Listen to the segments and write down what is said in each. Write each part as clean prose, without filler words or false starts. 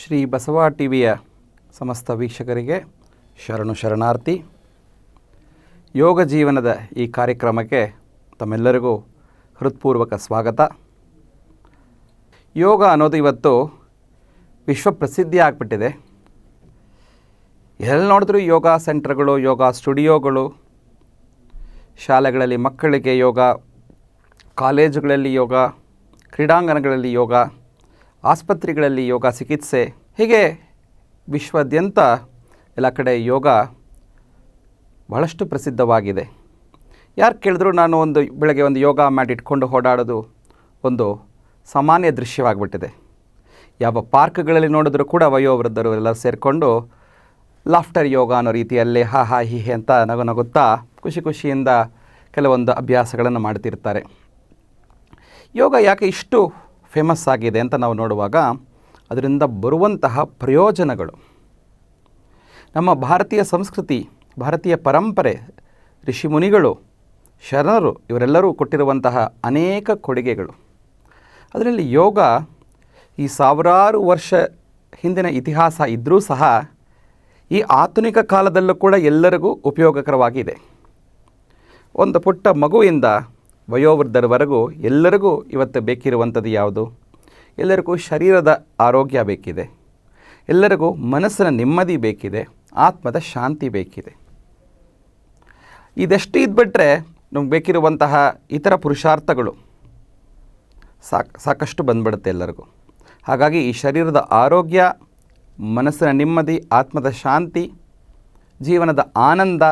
ಶ್ರೀ ಬಸವ ಟಿವಿಯ ಸಮಸ್ತ ವೀಕ್ಷಕರಿಗೆ ಶರಣು ಶರಣಾರ್ಥಿ. ಯೋಗ ಜೀವನದ ಈ ಕಾರ್ಯಕ್ರಮಕ್ಕೆ ತಮ್ಮೆಲ್ಲರಿಗೂ ಹೃತ್ಪೂರ್ವಕ ಸ್ವಾಗತ. ಯೋಗ ಅನ್ನೋದು ಇವತ್ತು ವಿಶ್ವಪ್ರಸಿದ್ಧಿ ಆಗಿಬಿಟ್ಟಿದೆ. ಎಲ್ಲಿ ನೋಡಿದ್ರೂ ಯೋಗ ಸೆಂಟರ್ಗಳು, ಯೋಗ ಸ್ಟುಡಿಯೋಗಳು, ಶಾಲೆಗಳಲ್ಲಿ ಮಕ್ಕಳಿಗೆ ಯೋಗ, ಕಾಲೇಜುಗಳಲ್ಲಿ ಯೋಗ, ಕ್ರೀಡಾಂಗಣಗಳಲ್ಲಿ ಯೋಗ, ಆಸ್ಪತ್ರೆಗಳಲ್ಲಿ ಯೋಗ ಚಿಕಿತ್ಸೆ, ಹೀಗೆ ವಿಶ್ವಾದ್ಯಂತ ಎಲ್ಲ ಕಡೆ ಯೋಗ ಬಹಳಷ್ಟು ಪ್ರಸಿದ್ಧವಾಗಿದೆ. ಯಾರು ಕೇಳಿದ್ರು ನಾನು ಬೆಳಗ್ಗೆ ಒಂದು ಯೋಗ ಮ್ಯಾಟ್ ಇಟ್ಕೊಂಡು ಓಡಾಡೋದು ಒಂದು ಸಾಮಾನ್ಯ ದೃಶ್ಯವಾಗಿಬಿಟ್ಟಿದೆ. ಯಾವ ಪಾರ್ಕ್ಗಳಲ್ಲಿ ನೋಡಿದ್ರೂ ಕೂಡ ವಯೋವೃದ್ಧರು ಎಲ್ಲ ಸೇರಿಕೊಂಡು ಲಾಫ್ಟರ್ ಯೋಗ ಅನ್ನೋ ರೀತಿಯಲ್ಲೇ ಹಾ ಹಾ ಹಿ ಹಿ ಅಂತ ನಗುತ್ತಾ ಖುಷಿಯಿಂದ ಕೆಲವೊಂದು ಅಭ್ಯಾಸಗಳನ್ನು ಮಾಡ್ತಿರ್ತಾರೆ. ಯೋಗ ಯಾಕೆ ಇಷ್ಟು ಫೇಮಸ್ ಆಗಿದೆ ಅಂತ ನಾವು ನೋಡುವಾಗ ಅದರಿಂದ ಬರುವಂತಹ ಪ್ರಯೋಜನಗಳು, ನಮ್ಮ ಭಾರತೀಯ ಸಂಸ್ಕೃತಿ, ಭಾರತೀಯ ಪರಂಪರೆ, ಋಷಿಮುನಿಗಳು, ಶರಣರು ಇವರೆಲ್ಲರೂ ಕೊಟ್ಟಿರುವಂತಹ ಅನೇಕ ಕೊಡುಗೆಗಳು. ಅದರಲ್ಲಿ ಯೋಗ ಈ ಸಾವಿರಾರು ವರ್ಷ ಹಿಂದಿನ ಇತಿಹಾಸ ಇದ್ದರೂ ಸಹ ಈ ಆಧುನಿಕ ಕಾಲದಲ್ಲೂ ಕೂಡ ಎಲ್ಲರಿಗೂ ಉಪಯೋಗಕರವಾಗಿದೆ. ಒಂದು ಪುಟ್ಟ ಮಗುವಿಂದ ವಯೋವೃದ್ಧರವರೆಗೂ ಎಲ್ಲರಿಗೂ ಇವತ್ತು ಬೇಕಿರುವಂಥದ್ದು ಯಾವುದು? ಎಲ್ಲರಿಗೂ ಶರೀರದ ಆರೋಗ್ಯ ಬೇಕಿದೆ, ಎಲ್ಲರಿಗೂ ಮನಸ್ಸಿನ ನೆಮ್ಮದಿ ಬೇಕಿದೆ, ಆತ್ಮದ ಶಾಂತಿ ಬೇಕಿದೆ. ಇದೆಷ್ಟು ಇದ್ಬಿಟ್ರೆ ನಮ್ಗೆ ಬೇಕಿರುವಂತಹ ಇತರ ಪುರುಷಾರ್ಥಗಳು ಸಾಕಷ್ಟು ಬಂದ್ಬಿಡುತ್ತೆ ಎಲ್ಲರಿಗೂ. ಹಾಗಾಗಿ ಈ ಶರೀರದ ಆರೋಗ್ಯ, ಮನಸ್ಸಿನ ನೆಮ್ಮದಿ, ಆತ್ಮದ ಶಾಂತಿ, ಜೀವನದ ಆನಂದ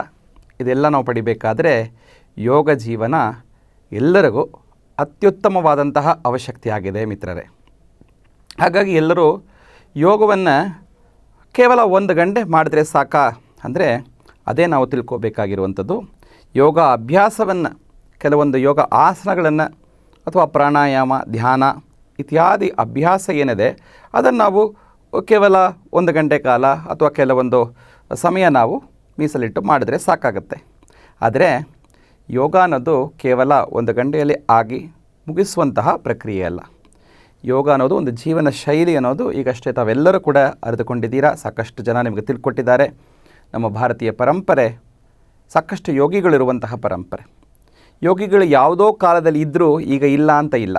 ಇದೆಲ್ಲ ನಾವು ಪಡಿಬೇಕಾದರೆ ಯೋಗ ಜೀವನ ಎಲ್ಲರಿಗೂ ಅತ್ಯುತ್ತಮವಾದಂತಹ ಅವಶ್ಯಕತೆಯಾಗಿದೆ ಮಿತ್ರರೇ. ಹಾಗಾಗಿ ಎಲ್ಲರೂ ಯೋಗವನ್ನು ಕೇವಲ 1 ಗಂಟೆ ಮಾಡಿದ್ರೆ ಸಾಕಾ ಅಂದರೆ ಅದೇ ನಾವು ತಿಳ್ಕೋಬೇಕಾಗಿರುವಂಥದ್ದು. ಯೋಗ ಅಭ್ಯಾಸವನ್ನು, ಕೆಲವೊಂದು ಯೋಗ ಆಸನಗಳನ್ನು ಅಥವಾ ಪ್ರಾಣಾಯಾಮ, ಧ್ಯಾನ ಇತ್ಯಾದಿ ಅಭ್ಯಾಸ ಏನಿದೆ ಅದನ್ನು ನಾವು ಕೇವಲ 1 ಗಂಟೆ ಕಾಲ ಅಥವಾ ಕೆಲವೊಂದು ಸಮಯ ನಾವು ಮೀಸಲಿಟ್ಟು ಮಾಡಿದ್ರೆ ಸಾಕಾಗುತ್ತೆ. ಆದರೆ ಯೋಗ ಅನ್ನೋದು ಕೇವಲ 1 ಗಂಟೆಯಲ್ಲಿ ಆಗಿ ಮುಗಿಸುವಂತಹ ಪ್ರಕ್ರಿಯೆ ಅಲ್ಲ. ಯೋಗ ಅನ್ನೋದು ಒಂದು ಜೀವನ ಶೈಲಿ ಅನ್ನೋದು ಈಗಷ್ಟೇ ತಾವೆಲ್ಲರೂ ಕೂಡ ಅರಿತುಕೊಂಡಿದ್ದೀರಾ. ಸಾಕಷ್ಟು ಜನ ನಿಮಗೆ ತಿಳ್ಕೊಟ್ಟಿದ್ದಾರೆ. ನಮ್ಮ ಭಾರತೀಯ ಪರಂಪರೆ ಸಾಕಷ್ಟು ಯೋಗಿಗಳಿರುವಂತಹ ಪರಂಪರೆ. ಯೋಗಿಗಳು ಯಾವುದೋ ಕಾಲದಲ್ಲಿ ಇದ್ದರೂ ಈಗ ಇಲ್ಲ ಅಂತ ಇಲ್ಲ.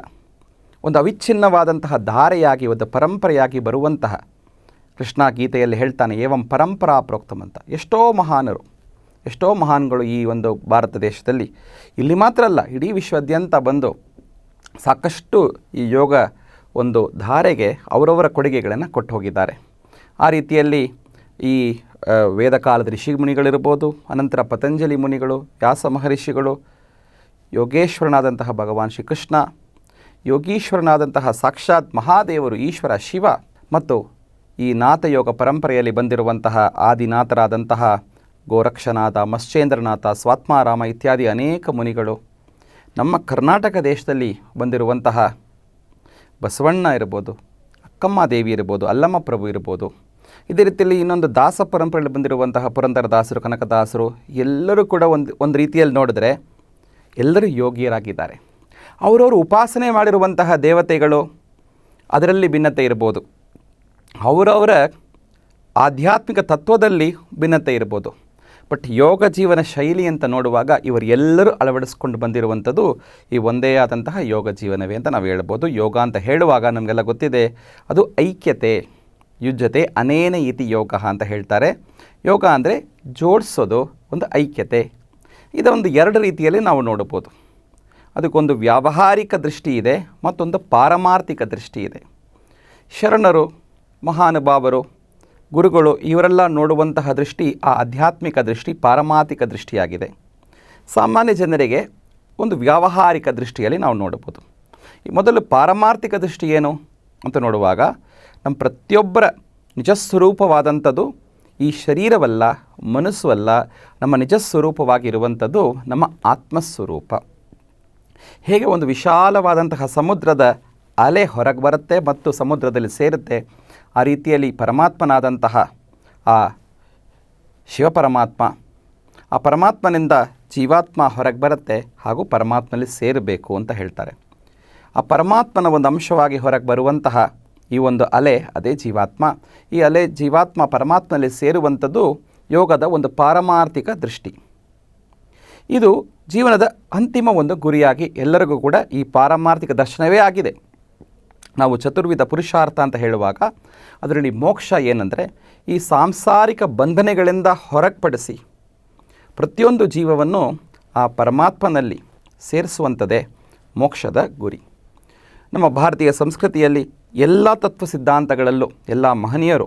ಒಂದು ಅವಿಚ್ಛಿನ್ನವಾದಂತಹ ಧಾರೆಯಾಗಿ, ಒಂದು ಪರಂಪರೆಯಾಗಿ ಬರುವಂತಹ, ಕೃಷ್ಣ ಗೀತೆಯಲ್ಲಿ ಹೇಳ್ತಾನೆ ಏವಂ ಪರಂಪರಾ ಪ್ರೋಕ್ತಮ್ ಅಂತ. ಎಷ್ಟೋ ಮಹಾನ್ಗಳು ಈ ಒಂದು ಭಾರತ ದೇಶದಲ್ಲಿ, ಇಲ್ಲಿ ಮಾತ್ರ ಅಲ್ಲ ಇಡೀ ವಿಶ್ವಾದ್ಯಂತ ಬಂದು ಸಾಕಷ್ಟು ಈ ಯೋಗ ಒಂದು ಧಾರೆಗೆ ಅವರವರ ಕೊಡುಗೆಗಳನ್ನು ಕೊಟ್ಟು ಹೋಗಿದ್ದಾರೆ. ಆ ರೀತಿಯಲ್ಲಿ ಈ ವೇದಕಾಲದ ಋಷಿಮುನಿಗಳಿರ್ಬೋದು, ಅನಂತರ ಪತಂಜಲಿ ಮುನಿಗಳು, ವ್ಯಾಸ ಮಹರ್ಷಿಗಳು, ಯೋಗೇಶ್ವರನಾದಂತಹ ಭಗವಾನ್ ಶ್ರೀಕೃಷ್ಣ, ಯೋಗೀಶ್ವರನಾದಂತಹ ಸಾಕ್ಷಾತ್ ಮಹಾದೇವರು, ಈಶ್ವರ ಶಿವ, ಮತ್ತು ಈ ನಾಥಯೋಗ ಪರಂಪರೆಯಲ್ಲಿ ಬಂದಿರುವಂತಹ ಆದಿನಾಥರಾದಂತಹ ಗೋರಕ್ಷನಾಥ, ಮಶ್ಚೇಂದ್ರನಾಥ, ಸ್ವಾತ್ಮಾರಾಮ ಇತ್ಯಾದಿ ಅನೇಕ ಮುನಿಗಳು, ನಮ್ಮ ಕರ್ನಾಟಕ ದೇಶದಲ್ಲಿ ಬಂದಿರುವಂತಹ ಬಸವಣ್ಣ ಇರ್ಬೋದು, ಅಕ್ಕಮ್ಮ ದೇವಿ ಇರ್ಬೋದು, ಅಲ್ಲಮ್ಮ ಪ್ರಭು ಇರ್ಬೋದು, ಇದೇ ರೀತಿಯಲ್ಲಿ ಇನ್ನೊಂದು ದಾಸ ಪರಂಪರೆಯಲ್ಲಿ ಬಂದಿರುವಂತಹ ಪುರಂದರದಾಸರು, ಕನಕದಾಸರು ಎಲ್ಲರೂ ಕೂಡ ಒಂದು ರೀತಿಯಲ್ಲಿ ನೋಡಿದ್ರೆ ಎಲ್ಲರೂ ಯೋಗಿಯರಾಗಿದ್ದಾರೆ. ಅವರವರು ಉಪಾಸನೆ ಮಾಡಿರುವಂತಹ ದೇವತೆಗಳು ಅದರಲ್ಲಿ ಭಿನ್ನತೆ ಇರ್ಬೋದು, ಅವರವರ ಆಧ್ಯಾತ್ಮಿಕ ತತ್ವದಲ್ಲಿ ಭಿನ್ನತೆ ಇರ್ಬೋದು. ಬಟ್ ಯೋಗ ಜೀವನ ಶೈಲಿ ಅಂತ ನೋಡುವಾಗ ಇವರೆಲ್ಲರೂ ಅಳವಡಿಸ್ಕೊಂಡು ಬಂದಿರುವಂಥದ್ದು ಈ ಒಂದೇ ಆದಂತಹ ಯೋಗ ಜೀವನವೇ ಅಂತ ನಾವು ಹೇಳ್ಬೋದು. ಯೋಗ ಅಂತ ಹೇಳುವಾಗ ನಮಗೆಲ್ಲ ಗೊತ್ತಿದೆ, ಅದು ಐಕ್ಯತೆ, ಯುಜ್ಯತೆ ಅನೇನ ಇತಿ ಯೋಗ ಅಂತ ಹೇಳ್ತಾರೆ. ಯೋಗ ಅಂದರೆ ಜೋಡಿಸೋದು, ಒಂದು ಐಕ್ಯತೆ. ಇದೊಂದು 2 ರೀತಿಯಲ್ಲಿ ನಾವು ನೋಡ್ಬೋದು. ಅದಕ್ಕೊಂದು ವ್ಯಾವಹಾರಿಕ ದೃಷ್ಟಿ ಇದೆ, ಮತ್ತೊಂದು ಪಾರಮಾರ್ಥಿಕ ದೃಷ್ಟಿ ಇದೆ. ಶರಣರು, ಮಹಾನುಭಾವರು, ಗುರುಗಳು ಇವರೆಲ್ಲ ನೋಡುವಂತಹ ದೃಷ್ಟಿ ಆ ಆಧ್ಯಾತ್ಮಿಕ ದೃಷ್ಟಿ, ಪಾರಮಾರ್ಥಿಕ ದೃಷ್ಟಿಯಾಗಿದೆ. ಸಾಮಾನ್ಯ ಜನರಿಗೆ ಒಂದು ವ್ಯಾವಹಾರಿಕ ದೃಷ್ಟಿಯಲ್ಲಿ ನಾವು ನೋಡ್ಬೋದು. ಮೊದಲು ಪಾರಮಾರ್ಥಿಕ ದೃಷ್ಟಿ ಏನು ಅಂತ ನೋಡುವಾಗ ನಮ್ಮ ಪ್ರತಿಯೊಬ್ಬರ ನಿಜಸ್ವರೂಪವಾದಂಥದ್ದು ಈ ಶರೀರವಲ್ಲ, ಮನಸ್ಸು ಅಲ್ಲ, ನಮ್ಮ ನಿಜಸ್ವರೂಪವಾಗಿರುವಂಥದ್ದು ನಮ್ಮ ಆತ್ಮಸ್ವರೂಪ. ಹೇಗೆ ಒಂದು ವಿಶಾಲವಾದಂತಹ ಸಮುದ್ರದ ಅಲೆ ಹೊರಗೆ ಬರುತ್ತೆ ಮತ್ತು ಸಮುದ್ರದಲ್ಲಿ ಸೇರುತ್ತೆ, ಆ ರೀತಿಯಲ್ಲಿ ಪರಮಾತ್ಮನಾದಂತಹ ಆ ಶಿವಪರಮಾತ್ಮ, ಆ ಪರಮಾತ್ಮನಿಂದ ಜೀವಾತ್ಮ ಹೊರಗೆ ಬರುತ್ತೆ ಹಾಗೂ ಪರಮಾತ್ಮನಲ್ಲಿ ಸೇರಬೇಕು ಅಂತ ಹೇಳ್ತಾರೆ. ಆ ಪರಮಾತ್ಮನ ಒಂದು ಅಂಶವಾಗಿ ಹೊರಗೆ ಬರುವಂತಹ ಈ ಒಂದು ಅಲೆ ಅದೇ ಜೀವಾತ್ಮ. ಈ ಅಲೆ ಜೀವಾತ್ಮ ಪರಮಾತ್ಮನಲ್ಲಿ ಸೇರುವಂಥದ್ದು ಯೋಗದ ಒಂದು ಪಾರಮಾರ್ಥಿಕ ದೃಷ್ಟಿ. ಇದು ಜೀವನದ ಅಂತಿಮ ಒಂದು ಗುರಿಯಾಗಿ ಎಲ್ಲರಿಗೂ ಕೂಡ ಈ ಪಾರಮಾರ್ಥಿಕ ದರ್ಶನವೇ ಆಗಿದೆ. ನಾವು ಚತುರ್ವಿಧ ಪುರುಷಾರ್ಥ ಅಂತ ಹೇಳುವಾಗ ಅದರಲ್ಲಿ ಮೋಕ್ಷ ಏನಂದರೆ ಈ ಸಾಂಸಾರಿಕ ಬಂಧನೆಗಳಿಂದ ಹೊರಪಡಿಸಿ ಪ್ರತಿಯೊಂದು ಜೀವವನ್ನು ಆ ಪರಮಾತ್ಮನಲ್ಲಿ ಸೇರಿಸುವಂಥದ್ದೇ ಮೋಕ್ಷದ ಗುರಿ. ನಮ್ಮ ಭಾರತೀಯ ಸಂಸ್ಕೃತಿಯಲ್ಲಿ ಎಲ್ಲ ತತ್ವ ಸಿದ್ಧಾಂತಗಳಲ್ಲೂ ಎಲ್ಲ ಮಹನೀಯರು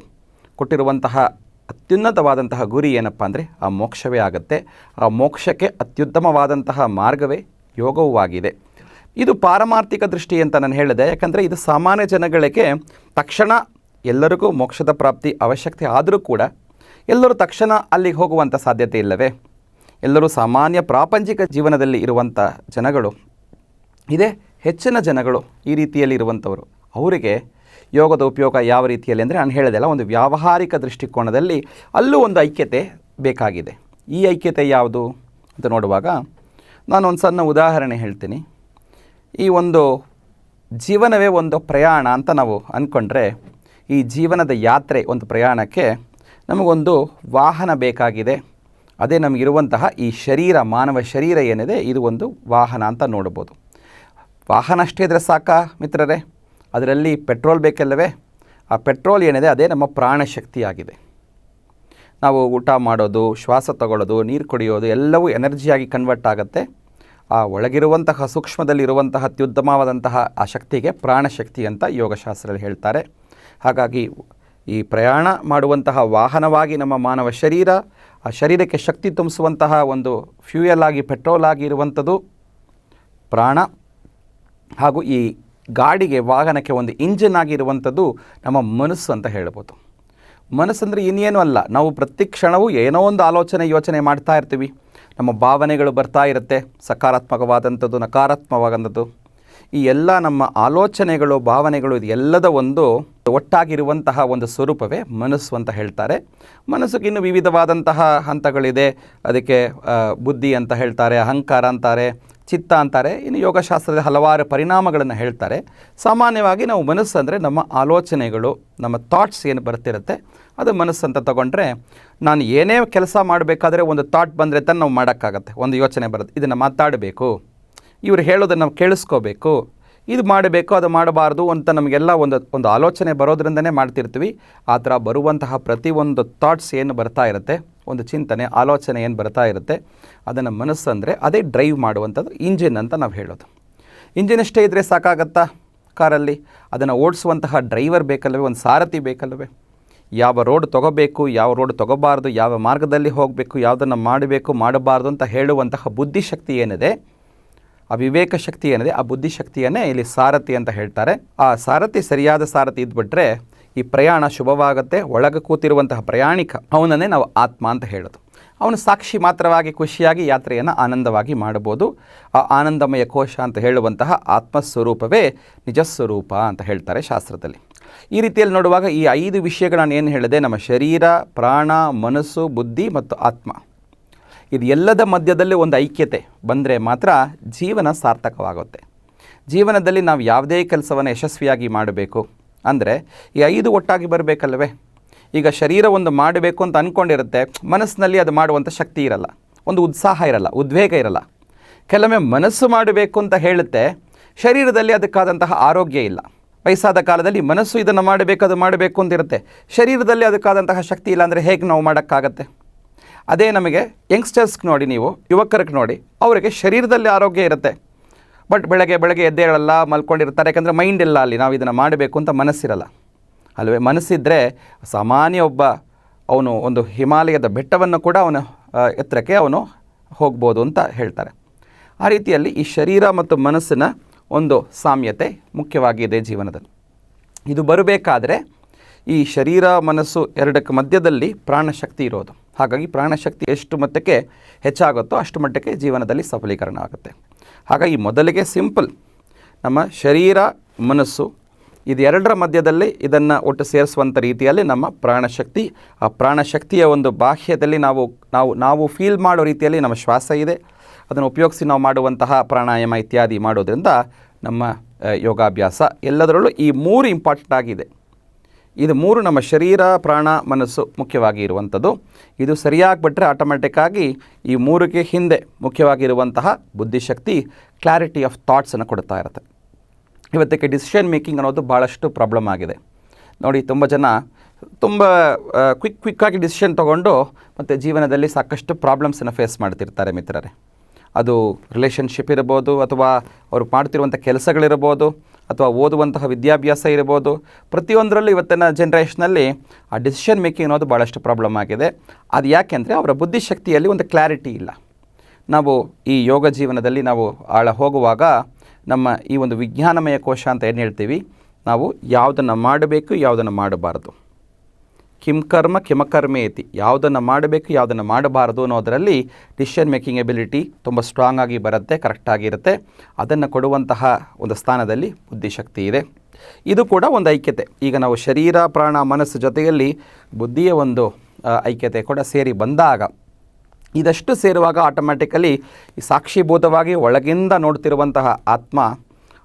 ಕೊಟ್ಟಿರುವಂತಹ ಅತ್ಯುನ್ನತವಾದಂತಹ ಗುರಿ ಏನಪ್ಪ ಅಂದರೆ ಆ ಮೋಕ್ಷವೇ ಆಗುತ್ತೆ. ಆ ಮೋಕ್ಷಕ್ಕೆ ಅತ್ಯುತ್ತಮವಾದಂತಹ ಮಾರ್ಗವೇ ಯೋಗವೂ ಆಗಿದೆ. ಇದು ಪಾರಮಾರ್ಥಿಕ ದೃಷ್ಟಿ ಅಂತ ನಾನು ಹೇಳಿದೆ, ಯಾಕಂದರೆ ಇದು ಸಾಮಾನ್ಯ ಜನಗಳಿಗೆ ತಕ್ಷಣ ಎಲ್ಲರಿಗೂ ಮೋಕ್ಷದ ಪ್ರಾಪ್ತಿ ಅವಶ್ಯಕತೆ ಆದರೂ ಕೂಡ ಎಲ್ಲರೂ ತಕ್ಷಣ ಅಲ್ಲಿಗೆ ಹೋಗುವಂಥ ಸಾಧ್ಯತೆ ಇಲ್ಲವೇ? ಎಲ್ಲರೂ ಸಾಮಾನ್ಯ ಪ್ರಾಪಂಚಿಕ ಜೀವನದಲ್ಲಿ ಇರುವಂಥ ಜನಗಳು, ಇದೇ ಹೆಚ್ಚಿನ ಜನಗಳು ಈ ರೀತಿಯಲ್ಲಿ ಇರುವಂಥವರು. ಅವರಿಗೆ ಯೋಗದ ಉಪಯೋಗ ಯಾವ ರೀತಿಯಲ್ಲಿ ಅಂದರೆ ನಾನು ಹೇಳಿದೆಲ್ಲ, ಒಂದು ವ್ಯಾವಹಾರಿಕ ದೃಷ್ಟಿಕೋನದಲ್ಲಿ ಅಲ್ಲೂ ಒಂದು ಐಕ್ಯತೆ ಬೇಕಾಗಿದೆ. ಈ ಐಕ್ಯತೆ ಯಾವುದು ಅಂತ ನೋಡುವಾಗ ನಾನು ಒಂದು ಸಣ್ಣ ಉದಾಹರಣೆ ಹೇಳ್ತೀನಿ. ಈ ಒಂದು ಜೀವನವೇ ಒಂದು ಪ್ರಯಾಣ ಅಂತ ನಾವು ಅಂದ್ಕೊಂಡ್ರೆ, ಈ ಜೀವನದ ಯಾತ್ರೆ ಒಂದು ಪ್ರಯಾಣಕ್ಕೆ ನಮಗೊಂದು ವಾಹನ ಬೇಕಾಗಿದೆ. ಅದೇ ನಮಗಿರುವಂತಹ ಈ ಶರೀರ, ಮಾನವ ಶರೀರ ಏನಿದೆ ಇದು ಒಂದು ವಾಹನ ಅಂತ ನೋಡ್ಬೋದು. ವಾಹನ ಅಷ್ಟೇ ಇದ್ದರೆ ಸಾಕಾ ಮಿತ್ರರೇ? ಅದರಲ್ಲಿ ಪೆಟ್ರೋಲ್ ಬೇಕಲ್ಲವೇ? ಆ ಪೆಟ್ರೋಲ್ ಏನಿದೆ ಅದೇ ನಮ್ಮ ಪ್ರಾಣಶಕ್ತಿಯಾಗಿದೆ. ನಾವು ಊಟ ಮಾಡೋದು, ಶ್ವಾಸ ತಗೊಳ್ಳೋದು, ನೀರು ಕುಡಿಯೋದು ಎಲ್ಲವೂ ಎನರ್ಜಿಯಾಗಿ ಕನ್ವರ್ಟ್ ಆಗುತ್ತೆ. ಆ ಒಳಗಿರುವಂತಹ ಸೂಕ್ಷ್ಮದಲ್ಲಿರುವಂತಹ ಅತ್ಯುತ್ತಮವಾದಂತಹ ಆ ಶಕ್ತಿಗೆ ಪ್ರಾಣಶಕ್ತಿ ಅಂತ ಯೋಗಶಾಸ್ತ್ರದಲ್ಲಿ ಹೇಳ್ತಾರೆ. ಹಾಗಾಗಿ ಈ ಪ್ರಯಾಣ ಮಾಡುವಂತಹ ವಾಹನವಾಗಿ ನಮ್ಮ ಮಾನವ ಶರೀರ, ಆ ಶರೀರಕ್ಕೆ ಶಕ್ತಿ ತುಂಬಿಸುವಂತಹ ಒಂದು ಫ್ಯೂಯಲ್ ಆಗಿ, ಪೆಟ್ರೋಲ್ ಆಗಿ ಇರುವಂಥದ್ದು ಪ್ರಾಣ. ಹಾಗೂ ಈ ಗಾಡಿಗೆ, ವಾಹನಕ್ಕೆ ಒಂದು ಇಂಜಿನ್ ಆಗಿರುವಂಥದ್ದು ನಮ್ಮ ಮನಸ್ಸು ಅಂತ ಹೇಳ್ಬೋದು. ಮನಸ್ಸಂದರೆ ಇನ್ನೇನೂ ಅಲ್ಲ, ನಾವು ಪ್ರತಿ ಕ್ಷಣವೂ ಏನೋ ಒಂದು ಆಲೋಚನೆ, ಯೋಚನೆ ಮಾಡ್ತಾ ಇರ್ತೀವಿ. ನಮ್ಮ ಭಾವನೆಗಳು ಬರ್ತಾ ಇರುತ್ತೆ, ಸಕಾರಾತ್ಮಕವಾದಂಥದ್ದು, ನಕಾರಾತ್ಮಕವಾದಂಥದ್ದು. ಈ ಎಲ್ಲ ನಮ್ಮ ಆಲೋಚನೆಗಳು, ಭಾವನೆಗಳು ಇದು ಎಲ್ಲದ ಒಂದು ಒಟ್ಟಾಗಿರುವಂತಹ ಒಂದು ಸ್ವರೂಪವೇ ಮನಸ್ಸು ಅಂತ ಹೇಳ್ತಾರೆ. ಮನಸ್ಸಿಗೆ ಇನ್ನೂ ವಿವಿಧವಾದಂತಹ ಹಂತಗಳಿದೆ. ಅದಕ್ಕೆ ಬುದ್ಧಿ ಅಂತ ಹೇಳ್ತಾರೆ, ಅಹಂಕಾರ ಅಂತಾರೆ, ಚಿತ್ತ ಅಂತಾರೆ. ಇನ್ನು ಯೋಗಶಾಸ್ತ್ರದ ಹಲವಾರು ಪರಿಣಾಮಗಳನ್ನು ಹೇಳ್ತಾರೆ. ಸಾಮಾನ್ಯವಾಗಿ ನಾವು ಮನಸ್ಸು ಅಂದರೆ ನಮ್ಮ ಆಲೋಚನೆಗಳು, ನಮ್ಮ ಥಾಟ್ಸ್ ಏನು ಬರ್ತಿರುತ್ತೆ ಅದು ಮನಸ್ಸು ಅಂತ ತಗೊಂಡ್ರೆ, ನಾನು ಏನೇ ಕೆಲಸ ಮಾಡಬೇಕಾದ್ರೆ ಒಂದು ಥಾಟ್ ಬಂದರೆ ತಾನು ನಾವು ಮಾಡೋಕ್ಕಾಗತ್ತೆ. ಒಂದು ಯೋಚನೆ ಬರುತ್ತೆ, ಇದನ್ನು ಮಾತಾಡಬೇಕು, ಇವರು ಹೇಳೋದನ್ನು ನಾವು ಕೇಳಿಸ್ಕೋಬೇಕು, ಇದು ಮಾಡಬೇಕು, ಅದು ಮಾಡಬಾರ್ದು ಅಂತ ನಮಗೆಲ್ಲ ಒಂದು ಆಲೋಚನೆ ಬರೋದ್ರಿಂದನೇ ಮಾಡ್ತಿರ್ತೀವಿ. ಆ ಥರ ಬರುವಂತಹ ಪ್ರತಿಯೊಂದು ಥಾಟ್ಸ್ ಏನು ಬರ್ತಾ ಇರುತ್ತೆ, ಒಂದು ಚಿಂತನೆ, ಆಲೋಚನೆ ಏನು ಬರ್ತಾ ಇರುತ್ತೆ, ಅದನ್ನು ಮನಸ್ಸು ಅಂದರೆ ಅದೇ ಡ್ರೈವ್ ಮಾಡುವಂಥದ್ದು ಇಂಜಿನ್ ಅಂತ ನಾವು ಹೇಳೋದು. ಇಂಜಿನ್ ಅಷ್ಟೇ ಇದ್ದರೆ ಸಾಕಾಗತ್ತಾ ಕಾರಲ್ಲಿ? ಅದನ್ನು ಓಡಿಸುವಂತಹ ಡ್ರೈವರ್ ಬೇಕಲ್ಲವೇ? ಒಂದು ಸಾರಥಿ ಬೇಕಲ್ಲವೇ? ಯಾವ ರೋಡ್ ತೊಗೋಬೇಕು, ಯಾವ ರೋಡ್ ತೊಗೋಬಾರ್ದು, ಯಾವ ಮಾರ್ಗದಲ್ಲಿ ಹೋಗಬೇಕು, ಯಾವುದನ್ನು ಮಾಡಬೇಕು, ಮಾಡಬಾರ್ದು ಅಂತ ಹೇಳುವಂತಹ ಬುದ್ಧಿಶಕ್ತಿ ಏನಿದೆ, ಆ ವಿವೇಕ ಶಕ್ತಿ ಏನಿದೆ, ಆ ಬುದ್ಧಿಶಕ್ತಿಯನ್ನೇ ಇಲ್ಲಿ ಸಾರಥಿ ಅಂತ ಹೇಳ್ತಾರೆ. ಆ ಸಾರಥಿ ಸರಿಯಾದ ಸಾರಥಿ ಇದ್ಬಿಟ್ರೆ ಈ ಪ್ರಯಾಣ ಶುಭವಾಗುತ್ತೆ. ಒಳಗೆ ಕೂತಿರುವಂತಹ ಪ್ರಯಾಣಿಕ, ಅವನನ್ನೇ ನಾವು ಆತ್ಮ ಅಂತ ಹೇಳೋದು. ಅವನು ಸಾಕ್ಷಿ ಮಾತ್ರವಾಗಿ ಖುಷಿಯಾಗಿ ಯಾತ್ರೆಯನ್ನು ಆನಂದವಾಗಿ ಮಾಡಬಹುದು. ಆ ಆನಂದಮಯ ಕೋಶ ಅಂತ ಹೇಳುವಂತಹ ಆತ್ಮಸ್ವರೂಪವೇ ನಿಜಸ್ವರೂಪ ಅಂತ ಹೇಳ್ತಾರೆ ಶಾಸ್ತ್ರದಲ್ಲಿ. ಈ ರೀತಿಯಲ್ಲಿ ನೋಡುವಾಗ ಈ 5 ವಿಷಯಗಳು ನಾನು ಏನು ಹೇಳಿದೆ, ನಮ್ಮ ಶರೀರ, ಪ್ರಾಣ, ಮನಸ್ಸು, ಬುದ್ಧಿ ಮತ್ತು ಆತ್ಮ, ಇದು ಎಲ್ಲದ ಮಧ್ಯದಲ್ಲಿ ಒಂದು ಐಕ್ಯತೆ ಬಂದರೆ ಮಾತ್ರ ಜೀವನ ಸಾರ್ಥಕವಾಗುತ್ತೆ. ಜೀವನದಲ್ಲಿ ನಾವು ಯಾವುದೇ ಕೆಲಸವನ್ನು ಯಶಸ್ವಿಯಾಗಿ ಮಾಡಬೇಕು ಅಂದರೆ ಈ 5 ಒಟ್ಟಾಗಿ ಬರಬೇಕಲ್ಲವೇ? ಈಗ ಶರೀರ ಒಂದು ಮಾಡಬೇಕು ಅಂತ ಅಂದ್ಕೊಂಡಿರುತ್ತೆ, ಮನಸ್ಸಿನಲ್ಲಿ ಅದು ಮಾಡುವಂಥ ಶಕ್ತಿ ಇರಲ್ಲ, ಒಂದು ಉತ್ಸಾಹ ಇರಲ್ಲ, ಉದ್ವೇಗ ಇರಲ್ಲ. ಕೆಲವೊಮ್ಮೆ ಮನಸ್ಸು ಮಾಡಬೇಕು ಅಂತ ಹೇಳುತ್ತೆ, ಶರೀರದಲ್ಲಿ ಅದಕ್ಕಾದಂತಹ ಆರೋಗ್ಯ ಇಲ್ಲ. ವಯಸ್ಸಾದ ಕಾಲದಲ್ಲಿ ಮನಸ್ಸು ಇದನ್ನು ಮಾಡಬೇಕು, ಅದು ಮಾಡಬೇಕು ಅಂತಿರುತ್ತೆ, ಶರೀರದಲ್ಲಿ ಅದಕ್ಕಾದಂತಹ ಶಕ್ತಿ ಇಲ್ಲ ಅಂದರೆ ಹೇಗೆ ನಾವು ಮಾಡೋಕ್ಕಾಗತ್ತೆ? ಅದೇ ನಮಗೆ ಯಂಗ್ಸ್ಟರ್ಸ್ಗೆ ನೋಡಿ, ನೀವು ಯುವಕರಿಗೆ ನೋಡಿ, ಅವರಿಗೆ ಶರೀರದಲ್ಲಿ ಆರೋಗ್ಯ ಇರುತ್ತೆ, ಬಟ್ ಬೆಳಗ್ಗೆ ಎದ್ದೇಳಲ್ಲ, ಮಲ್ಕೊಂಡಿರ್ತಾರೆ. ಯಾಕಂದರೆ ಮೈಂಡ್ ಇಲ್ಲ ಅಲ್ಲಿ, ನಾವು ಇದನ್ನು ಮಾಡಬೇಕು ಅಂತ ಮನಸ್ಸಿರಲ್ಲ ಅಲ್ವೇ? ಮನಸ್ಸಿದ್ದರೆ ಸಾಮಾನ್ಯ ಅವನು ಒಂದು ಹಿಮಾಲಯದ ಬೆಟ್ಟವನ್ನು ಕೂಡ ಅವನು ಎತ್ತರಕ್ಕೆ ಅವನು ಹೋಗ್ಬೋದು ಅಂತ ಹೇಳ್ತಾರೆ. ಆ ರೀತಿಯಲ್ಲಿ ಈ ಶರೀರ ಮತ್ತು ಮನಸ್ಸಿನ ಒಂದು ಸಾಮ್ಯತೆ ಮುಖ್ಯವಾಗಿದೆ ಜೀವನದಲ್ಲಿ. ಇದು ಬರಬೇಕಾದ್ರೆ ಈ ಶರೀರ ಮನಸ್ಸು ಎರಡಕ್ಕೆ ಮಧ್ಯದಲ್ಲಿ ಪ್ರಾಣಶಕ್ತಿ ಇರೋದು. ಹಾಗಾಗಿ ಪ್ರಾಣಶಕ್ತಿ ಎಷ್ಟು ಮಟ್ಟಕ್ಕೆ ಹೆಚ್ಚಾಗುತ್ತೋ ಅಷ್ಟು ಮಟ್ಟಕ್ಕೆ ಜೀವನದಲ್ಲಿ ಸಫಲೀಕರಣ ಆಗುತ್ತೆ. ಹಾಗಾಗಿ ಮೊದಲಿಗೆ ಸಿಂಪಲ್, ನಮ್ಮ ಶರೀರ ಮನಸ್ಸು ಇದೆರಡರ ಮಧ್ಯದಲ್ಲಿ ಇದನ್ನು ಒಟ್ಟು ಸೇರಿಸುವಂಥ ರೀತಿಯಲ್ಲಿ ನಮ್ಮ ಪ್ರಾಣಶಕ್ತಿ, ಆ ಪ್ರಾಣಶಕ್ತಿಯ ಒಂದು ಬಾಹ್ಯದಲ್ಲಿ ನಾವು ಫೀಲ್ ಮಾಡೋ ರೀತಿಯಲ್ಲಿ ನಮ್ಮ ಶ್ವಾಸ ಇದೆ. ಅದನ್ನು ಉಪಯೋಗಿಸಿ ನಾವು ಮಾಡುವಂತಹ ಪ್ರಾಣಾಯಾಮ ಇತ್ಯಾದಿ ಮಾಡೋದ್ರಿಂದ ನಮ್ಮ ಯೋಗಾಭ್ಯಾಸ ಎಲ್ಲದರಲ್ಲೂ ಈ 3 ಇಂಪಾರ್ಟೆಂಟ್ ಆಗಿದೆ. ಇದು 3 ನಮ್ಮ ಶರೀರ, ಪ್ರಾಣ, ಮನಸ್ಸು ಮುಖ್ಯವಾಗಿ ಇರುವಂಥದ್ದು. ಇದು ಸರಿಯಾಗಿಬಿಟ್ರೆ ಆಟೋಮೆಟಿಕ್ಕಾಗಿ ಈ 3ಕ್ಕೆ ಹಿಂದೆ ಮುಖ್ಯವಾಗಿರುವಂತಹ ಬುದ್ಧಿಶಕ್ತಿ, ಕ್ಲಾರಿಟಿ ಆಫ್ ಥಾಟ್ಸನ್ನು ಕೊಡ್ತಾ ಇರುತ್ತೆ. ಇವತ್ತಿಗೆ ಡಿಸಿಷನ್ ಮೇಕಿಂಗ್ ಅನ್ನೋದು ಭಾಳಷ್ಟು ಪ್ರಾಬ್ಲಮ್ ಆಗಿದೆ ನೋಡಿ. ತುಂಬ ಜನ ತುಂಬ ಕ್ವಿಕ್ಕಾಗಿ ಡಿಸಿಷನ್ ತೊಗೊಂಡು ಮತ್ತು ಜೀವನದಲ್ಲಿ ಸಾಕಷ್ಟು ಪ್ರಾಬ್ಲಮ್ಸನ್ನು ಫೇಸ್ ಮಾಡ್ತಿರ್ತಾರೆ ಮಿತ್ರರೇ. ಅದು ರಿಲೇಷನ್ಶಿಪ್ ಇರ್ಬೋದು, ಅಥವಾ ಅವರು ಮಾಡ್ತಿರುವಂಥ ಕೆಲಸಗಳಿರ್ಬೋದು, ಅಥವಾ ಓದುವಂತಹ ವಿದ್ಯಾಭ್ಯಾಸ ಇರ್ಬೋದು. ಪ್ರತಿಯೊಂದರಲ್ಲೂ ಇವತ್ತಿನ ಜನ್ರೇಷನಲ್ಲಿ ಆ ಡಿಸಿಷನ್ ಮೇಕಿಂಗ್ ಅನ್ನೋದು ಭಾಳಷ್ಟು ಪ್ರಾಬ್ಲಮ್ ಆಗಿದೆ. ಅದು ಯಾಕೆಂದರೆ ಅವರ ಬುದ್ಧಿಶಕ್ತಿಯಲ್ಲಿ ಒಂದು ಕ್ಲಾರಿಟಿ ಇಲ್ಲ. ನಾವು ಈ ಯೋಗ ಜೀವನದಲ್ಲಿ ನಾವು ಆಳ ಹೋಗುವಾಗ ನಮ್ಮ ಈ ಒಂದು ವಿಜ್ಞಾನಮಯ ಕೋಶ ಅಂತ ಏನು ಹೇಳ್ತೀವಿ, ನಾವು ಯಾವುದನ್ನು ಮಾಡಬೇಕು, ಯಾವುದನ್ನು ಮಾಡಬಾರದು, ಕಿಂ ಕರ್ಮ ಕಿಮಕರ್ಮೇತಿ, ಯಾವುದನ್ನು ಮಾಡಬೇಕು, ಯಾವುದನ್ನು ಮಾಡಬಾರದು ಅನ್ನೋದರಲ್ಲಿ ಡಿಸಿಷನ್ ಮೇಕಿಂಗ್ ಎಬಿಲಿಟಿ ತುಂಬ ಸ್ಟ್ರಾಂಗ್ ಆಗಿ ಬರುತ್ತೆ, ಕರೆಕ್ಟಾಗಿರುತ್ತೆ. ಅದನ್ನು ಕೊಡುವಂತಹ ಒಂದು ಸ್ಥಾನದಲ್ಲಿ ಬುದ್ಧಿಶಕ್ತಿ ಇದೆ. ಇದು ಕೂಡ ಒಂದು ಐಕ್ಯತೆ. ಈಗ ನಾವು ಶರೀರ, ಪ್ರಾಣ, ಮನಸ್ಸು ಜೊತೆಯಲ್ಲಿ ಬುದ್ಧಿಯ ಒಂದು ಐಕ್ಯತೆ ಕೂಡ ಸೇರಿ ಬಂದಾಗ, ಇದಷ್ಟು ಸೇರುವಾಗ ಆಟೋಮ್ಯಾಟಿಕಲಿ ಈ ಸಾಕ್ಷೀಭೂತವಾಗಿ ಒಳಗಿಂದ ನೋಡ್ತಿರುವಂತಹ ಆತ್ಮ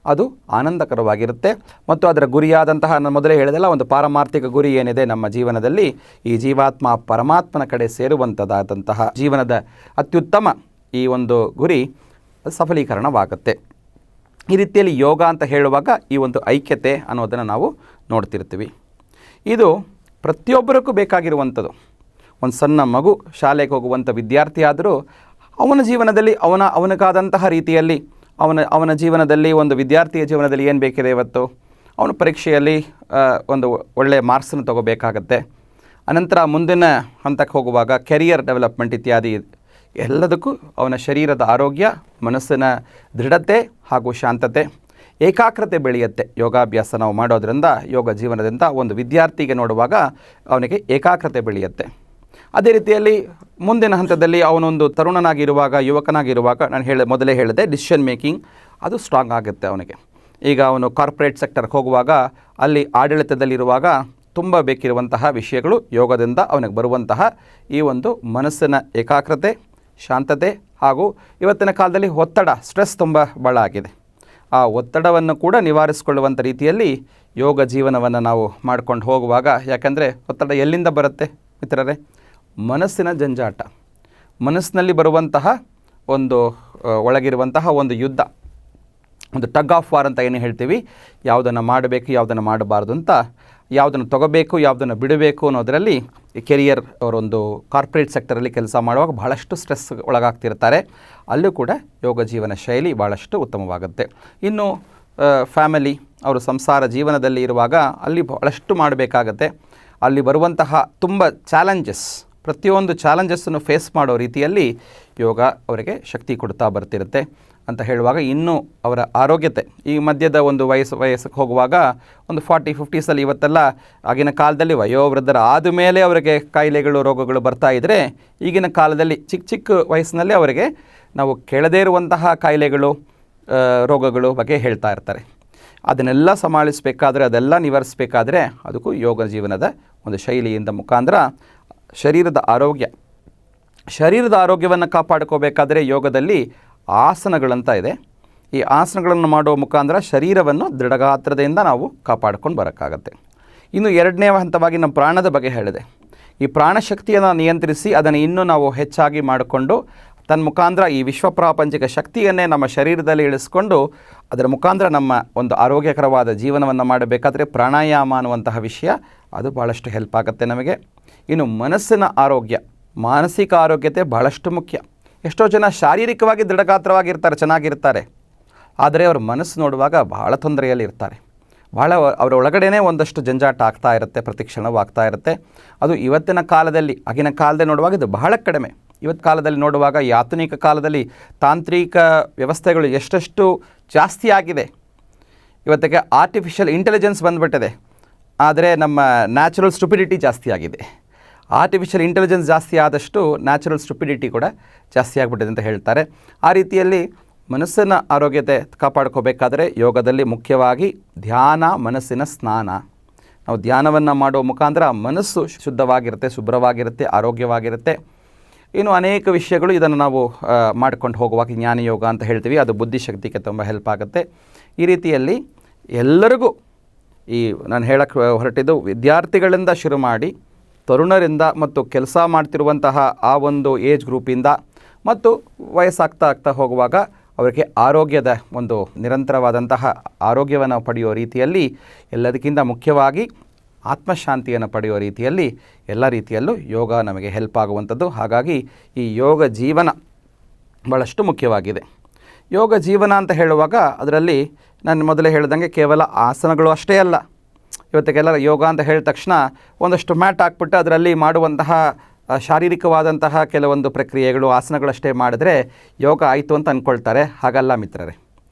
ಅದು ಆನಂದಕರವಾಗಿರುತ್ತೆ. ಮತ್ತು ಅದರ ಗುರಿಯಾದಂತಹ ನಾನು ಮೊದಲೇ ಹೇಳಿದೆಲ್ಲ, ಒಂದು ಪಾರಮಾರ್ಥಿಕ ಗುರಿ ಏನಿದೆ ನಮ್ಮ ಜೀವನದಲ್ಲಿ, ಈ ಜೀವಾತ್ಮ ಪರಮಾತ್ಮನ ಕಡೆ ಸೇರುವಂಥದ್ದಾದಂತಹ ಜೀವನದ ಅತ್ಯುತ್ತಮ ಈ ಒಂದು ಗುರಿ ಸಫಲೀಕರಣವಾಗುತ್ತೆ. ಈ ರೀತಿಯಲ್ಲಿ ಯೋಗ ಅಂತ ಹೇಳುವಾಗ ಈ ಒಂದು ಐಕ್ಯತೆ ಅನ್ನೋದನ್ನು ನಾವು ನೋಡ್ತಿರ್ತೀವಿ. ಇದು ಪ್ರತಿಯೊಬ್ಬರಿಗೂ ಬೇಕಾಗಿರುವಂಥದ್ದು. ಒಂದು ಸಣ್ಣ ಮಗು ಶಾಲೆಗೆ ಹೋಗುವಂಥ ವಿದ್ಯಾರ್ಥಿ ಆದರೂ ಅವನ ಜೀವನದಲ್ಲಿ ಅವನಿಗಾದಂತಹ ರೀತಿಯಲ್ಲಿ ಅವನ ಜೀವನದಲ್ಲಿ, ಒಂದು ವಿದ್ಯಾರ್ಥಿಯ ಜೀವನದಲ್ಲಿ ಏನು ಬೇಕಿದೆ ಇವತ್ತು, ಅವನು ಪರೀಕ್ಷೆಯಲ್ಲಿ ಒಂದು ಒಳ್ಳೆಯ ಮಾರ್ಕ್ಸನ್ನು ತಗೋಬೇಕಾಗತ್ತೆ. ಅನಂತರ ಮುಂದಿನ ಹಂತಕ್ಕೆ ಹೋಗುವಾಗ ಕೆರಿಯರ್ ಡೆವಲಪ್ಮೆಂಟ್ ಇತ್ಯಾದಿ ಎಲ್ಲದಕ್ಕೂ ಅವನ ಶರೀರದ ಆರೋಗ್ಯ, ಮನಸ್ಸಿನ ದೃಢತೆ ಹಾಗೂ ಶಾಂತತೆ, ಏಕಾಗ್ರತೆ ಬೆಳೆಯುತ್ತೆ. ಯೋಗಾಭ್ಯಾಸ ನಾವು ಮಾಡೋದ್ರಿಂದ, ಯೋಗ ಜೀವನದಿಂದ ಒಂದು ವಿದ್ಯಾರ್ಥಿಗೆ ನೋಡುವಾಗ ಅವನಿಗೆ ಏಕಾಗ್ರತೆ ಬೆಳೆಯುತ್ತೆ. ಅದೇ ರೀತಿಯಲ್ಲಿ ಮುಂದಿನ ಹಂತದಲ್ಲಿ ಅವನೊಂದು ತರುಣನಾಗಿರುವಾಗ, ಯುವಕನಾಗಿರುವಾಗ, ನಾನು ಮೊದಲೇ ಹೇಳಿದೆ, ಡಿಸಿಷನ್ ಮೇಕಿಂಗ್ ಅದು ಸ್ಟ್ರಾಂಗ್ ಆಗುತ್ತೆ ಅವನಿಗೆ. ಈಗ ಅವನು ಕಾರ್ಪೊರೇಟ್ ಸೆಕ್ಟರ್ಗೆ ಹೋಗುವಾಗ, ಅಲ್ಲಿ ಆಡಳಿತದಲ್ಲಿರುವಾಗ ತುಂಬ ಬೇಕಿರುವಂತಹ ವಿಷಯಗಳು ಯೋಗದಿಂದ ಅವನಿಗೆ ಬರುವಂತಹ ಈ ಒಂದು ಮನಸ್ಸಿನ ಏಕಾಗ್ರತೆ, ಶಾಂತತೆ, ಹಾಗೂ ಇವತ್ತಿನ ಕಾಲದಲ್ಲಿ ಒತ್ತಡ, ಸ್ಟ್ರೆಸ್ ತುಂಬ ಭಾಳ ಆಗಿದೆ. ಆ ಒತ್ತಡವನ್ನು ಕೂಡ ನಿವಾರಿಸಿಕೊಳ್ಳುವಂಥ ರೀತಿಯಲ್ಲಿ ಯೋಗ ಜೀವನವನ್ನು ನಾವು ಮಾಡ್ಕೊಂಡು ಹೋಗುವಾಗ, ಯಾಕಂದರೆ ಒತ್ತಡ ಎಲ್ಲಿಂದ ಬರುತ್ತೆ ಮಿತ್ರರೇ? ಮನಸ್ಸಿನ ಜಂಜಾಟ, ಮನಸ್ಸಿನಲ್ಲಿ ಬರುವಂತಹ ಒಂದು ಒಳಗಿರುವಂತಹ ಒಂದು ಯುದ್ಧ, ಒಂದು ಟಗ್ ಆಫ್ ವಾರ್ ಅಂತ ಏನು ಹೇಳ್ತೀವಿ, ಯಾವುದನ್ನು ಮಾಡಬೇಕು, ಯಾವುದನ್ನು ಮಾಡಬಾರ್ದು ಅಂತ, ಯಾವುದನ್ನು ತೊಗೋಬೇಕು, ಯಾವುದನ್ನು ಬಿಡಬೇಕು ಅನ್ನೋದರಲ್ಲಿ ಈ ಕೆರಿಯರ್ ಅವರೊಂದು ಕಾರ್ಪೊರೇಟ್ ಸೆಕ್ಟರಲ್ಲಿ ಕೆಲಸ ಮಾಡುವಾಗ ಬಹಳಷ್ಟು ಸ್ಟ್ರೆಸ್ ಒಳಗಾಗ್ತಿರ್ತಾರೆ. ಅಲ್ಲೂ ಕೂಡ ಯೋಗ ಜೀವನ ಶೈಲಿ ಭಾಳಷ್ಟು ಉತ್ತಮವಾಗುತ್ತೆ. ಇನ್ನು ಫ್ಯಾಮಿಲಿ, ಅವರು ಸಂಸಾರ ಜೀವನದಲ್ಲಿ ಇರುವಾಗ ಅಲ್ಲಿ ಭಾಳಷ್ಟು ಮಾಡಬೇಕಾಗತ್ತೆ. ಅಲ್ಲಿ ಬರುವಂತಹ ತುಂಬ ಚಾಲೆಂಜಸ್, ಪ್ರತಿಯೊಂದು ಚಾಲೆಂಜಸ್ಸನ್ನು ಫೇಸ್ ಮಾಡೋ ರೀತಿಯಲ್ಲಿ ಯೋಗ ಅವರಿಗೆ ಶಕ್ತಿ ಕೊಡ್ತಾ ಬರ್ತಿರುತ್ತೆ ಅಂತ ಹೇಳುವಾಗ, ಇನ್ನೂ ಅವರ ಆರೋಗ್ಯತೆ, ಈ ಮಧ್ಯದ ಒಂದು ವಯಸ್ಸಿಗೆ ಹೋಗುವಾಗ ಒಂದು 40-50 ಇವತ್ತೆಲ್ಲ, ಆಗಿನ ಕಾಲದಲ್ಲಿ ವಯೋವೃದ್ಧರ ಆದಮೇಲೆ ಅವರಿಗೆ ಕಾಯಿಲೆಗಳು, ರೋಗಗಳು ಬರ್ತಾ ಇದ್ದರೆ, ಈಗಿನ ಕಾಲದಲ್ಲಿ ಚಿಕ್ಕ ವಯಸ್ಸಿನಲ್ಲಿ ಅವರಿಗೆ ನಾವು ಕೇಳದೇ ಇರುವಂತಹ ಕಾಯಿಲೆಗಳು, ರೋಗಗಳು ಬಗ್ಗೆ ಹೇಳ್ತಾ ಇರ್ತಾರೆ. ಅದನ್ನೆಲ್ಲ ಸಮಾಳಿಸಬೇಕಾದ್ರೆ, ಅದೆಲ್ಲ ನಿವಾರಿಸಬೇಕಾದ್ರೆ ಅದಕ್ಕೂ ಯೋಗ ಜೀವನದ ಒಂದು ಶೈಲಿಯಿಂದ ಮುಖಾಂತರ ಶರೀರದ ಆರೋಗ್ಯವನ್ನು ಕಾಪಾಡ್ಕೋಬೇಕಾದ್ರೆ ಯೋಗದಲ್ಲಿ ಆಸನಗಳಂತ ಇದೆ. ಈ ಆಸನಗಳನ್ನು ಮಾಡುವ ಮುಖಾಂತರ ಶರೀರವನ್ನು ದೃಢಗಾತ್ರದಿಂದ ನಾವು ಕಾಪಾಡ್ಕೊಂಡು ಬರೋಕ್ಕಾಗತ್ತೆ. ಇನ್ನು ಎರಡನೇ ಹಂತವಾಗಿ ನಮ್ಮ ಪ್ರಾಣದ ಬಗ್ಗೆ ಹೇಳಿದೆ. ಈ ಪ್ರಾಣಶಕ್ತಿಯನ್ನು ನಿಯಂತ್ರಿಸಿ ಅದನ್ನು ಇನ್ನೂ ನಾವು ಹೆಚ್ಚಾಗಿ ಮಾಡಿಕೊಂಡು ತನ್ನ ಮುಖಾಂತರ ಈ ವಿಶ್ವಪ್ರಾಪಂಚಿಕ ಶಕ್ತಿಯನ್ನೇ ನಮ್ಮ ಶರೀರದಲ್ಲಿ ಇಳಿಸ್ಕೊಂಡು ಅದರ ಮುಖಾಂತರ ನಮ್ಮ ಒಂದು ಆರೋಗ್ಯಕರವಾದ ಜೀವನವನ್ನು ಮಾಡಬೇಕಾದ್ರೆ ಪ್ರಾಣಾಯಾಮ ಅನ್ನುವಂತಹ ವಿಷಯ ಅದು ಭಾಳಷ್ಟು ಹೆಲ್ಪ್ ಆಗುತ್ತೆ ನಮಗೆ. ಇನ್ನು ಮನಸ್ಸಿನ ಆರೋಗ್ಯ, ಮಾನಸಿಕ ಆರೋಗ್ಯತೆ ಭಾಳಷ್ಟು ಮುಖ್ಯ. ಎಷ್ಟೋ ಜನ ಶಾರೀರಿಕವಾಗಿ ದೃಢಗಾತ್ರವಾಗಿರ್ತಾರೆ, ಚೆನ್ನಾಗಿರ್ತಾರೆ, ಆದರೆ ಅವ್ರ ಮನಸ್ಸು ನೋಡುವಾಗ ಭಾಳ ತೊಂದರೆಯಲ್ಲಿ ಇರ್ತಾರೆ. ಭಾಳ ಅವರ ಒಳಗಡೆನೇ ಒಂದಷ್ಟು ಜಂಜಾಟ ಆಗ್ತಾ ಇರುತ್ತೆ, ಪ್ರತಿಕ್ಷಣವೂ ಆಗ್ತಾ ಇರುತ್ತೆ. ಅದು ಇವತ್ತಿನ ಕಾಲದಲ್ಲಿ, ಆಗಿನ ಕಾಲದಲ್ಲಿ ನೋಡುವಾಗ ಇದು ಬಹಳ ಕಡಿಮೆ. ಇವತ್ತು ಕಾಲದಲ್ಲಿ ನೋಡುವಾಗ, ಈ ಆಧುನಿಕ ಕಾಲದಲ್ಲಿ ತಾಂತ್ರಿಕ ವ್ಯವಸ್ಥೆಗಳು ಎಷ್ಟೆಷ್ಟು ಜಾಸ್ತಿ ಆಗಿದೆ. ಇವತ್ತಿಗೆ ಆರ್ಟಿಫಿಷಿಯಲ್ ಇಂಟೆಲಿಜೆನ್ಸ್ ಬಂದುಬಿಟ್ಟಿದೆ, ಆದರೆ ನಮ್ಮ ನ್ಯಾಚುರಲ್ ಸ್ಟುಪಿಡಿಟಿ ಜಾಸ್ತಿ ಆಗಿದೆ. ಆರ್ಟಿಫಿಷಿಯಲ್ ಇಂಟೆಲಿಜೆನ್ಸ್ ಜಾಸ್ತಿ ಆದಷ್ಟು ನ್ಯಾಚುರಲ್ ಸ್ಟುಪಿಡಿಟಿ ಕೂಡ ಜಾಸ್ತಿ ಆಗಿಬಿಟ್ಟಿದೆ ಅಂತ ಹೇಳ್ತಾರೆ. ಆ ರೀತಿಯಲ್ಲಿ ಮನಸ್ಸಿನ ಆರೋಗ್ಯತೆ ಕಾಪಾಡ್ಕೋಬೇಕಾದ್ರೆ ಯೋಗದಲ್ಲಿ ಮುಖ್ಯವಾಗಿ ಧ್ಯಾನ, ಮನಸ್ಸಿನ ಸ್ನಾನ. ನಾವು ಧ್ಯಾನವನ್ನು ಮಾಡುವ ಮುಖಾಂತರ ಮನಸ್ಸು ಶುದ್ಧವಾಗಿರುತ್ತೆ, ಶುಭ್ರವಾಗಿರುತ್ತೆ, ಆರೋಗ್ಯವಾಗಿರುತ್ತೆ. ಇನ್ನು ಅನೇಕ ವಿಷಯಗಳು ಇದನ್ನು ನಾವು ಮಾಡ್ಕೊಂಡು ಹೋಗುವಾಗ ಜ್ಞಾನ ಯೋಗ ಅಂತ ಹೇಳ್ತೀವಿ, ಅದು ಬುದ್ಧಿಶಕ್ತಿಗೆ ತುಂಬ ಹೆಲ್ಪ್ ಆಗುತ್ತೆ. ಈ ರೀತಿಯಲ್ಲಿ ಎಲ್ಲರಿಗೂ ಈ ನಾನು ಹೇಳಕ್ಕೆ ಹೊರಟಿದ್ದು ವಿದ್ಯಾರ್ಥಿಗಳಿಂದ ಶುರು ಮಾಡಿ ತರುಣರಿಂದ ಮತ್ತು ಕೆಲಸ ಮಾಡ್ತಿರುವಂತಹ ಆ ಒಂದು ಏಜ್ ಗ್ರೂಪಿಂದ ಮತ್ತು ವಯಸ್ಸಾಗ್ತಾ ಹೋಗುವಾಗ ಅವರಿಗೆ ಆರೋಗ್ಯದ ಒಂದು ನಿರಂತರವಾದಂತಹ ಆರೋಗ್ಯವನ್ನು ಪಡೆಯುವ ರೀತಿಯಲ್ಲಿ ಎಲ್ಲದಕ್ಕಿಂತ ಮುಖ್ಯವಾಗಿ ಆತ್ಮಶಾಂತಿಯನ್ನು ಪಡೆಯುವ ರೀತಿಯಲ್ಲಿ ಎಲ್ಲ ರೀತಿಯಲ್ಲೂ ಯೋಗ ನಮಗೆ ಹೆಲ್ಪ್ ಆಗುವಂಥದ್ದು. ಹಾಗಾಗಿ ಈ ಯೋಗ ಜೀವನ ಭಾಳಷ್ಟು ಮುಖ್ಯವಾಗಿದೆ. ಯೋಗ ಜೀವನ ಅಂತ ಹೇಳುವಾಗ ಅದರಲ್ಲಿ ನಾನು ಮೊದಲೇ ಹೇಳ್ದಂಗೆ ಕೇವಲ ಆಸನಗಳು ಅಷ್ಟೇ ಅಲ್ಲ. ಇವತ್ತಿಗೆಲ್ಲ ಯೋಗ ಅಂತ ಹೇಳಿದ ತಕ್ಷಣ ಒಂದಷ್ಟು ಮ್ಯಾಟ್ ಹಾಕ್ಬಿಟ್ಟು ಅದರಲ್ಲಿ ಮಾಡುವಂತಹ ಶಾರೀರಿಕವಾದಂತಹ ಕೆಲವೊಂದು ಪ್ರಕ್ರಿಯೆಗಳು ಆಸನಗಳಷ್ಟೇ ಮಾಡಿದ್ರೆ ಯೋಗ ಆಯಿತು ಅಂತ ಅಂದ್ಕೊಳ್ತಾರೆ. ಹಾಗಲ್ಲ ಮಿತ್ರರೇ.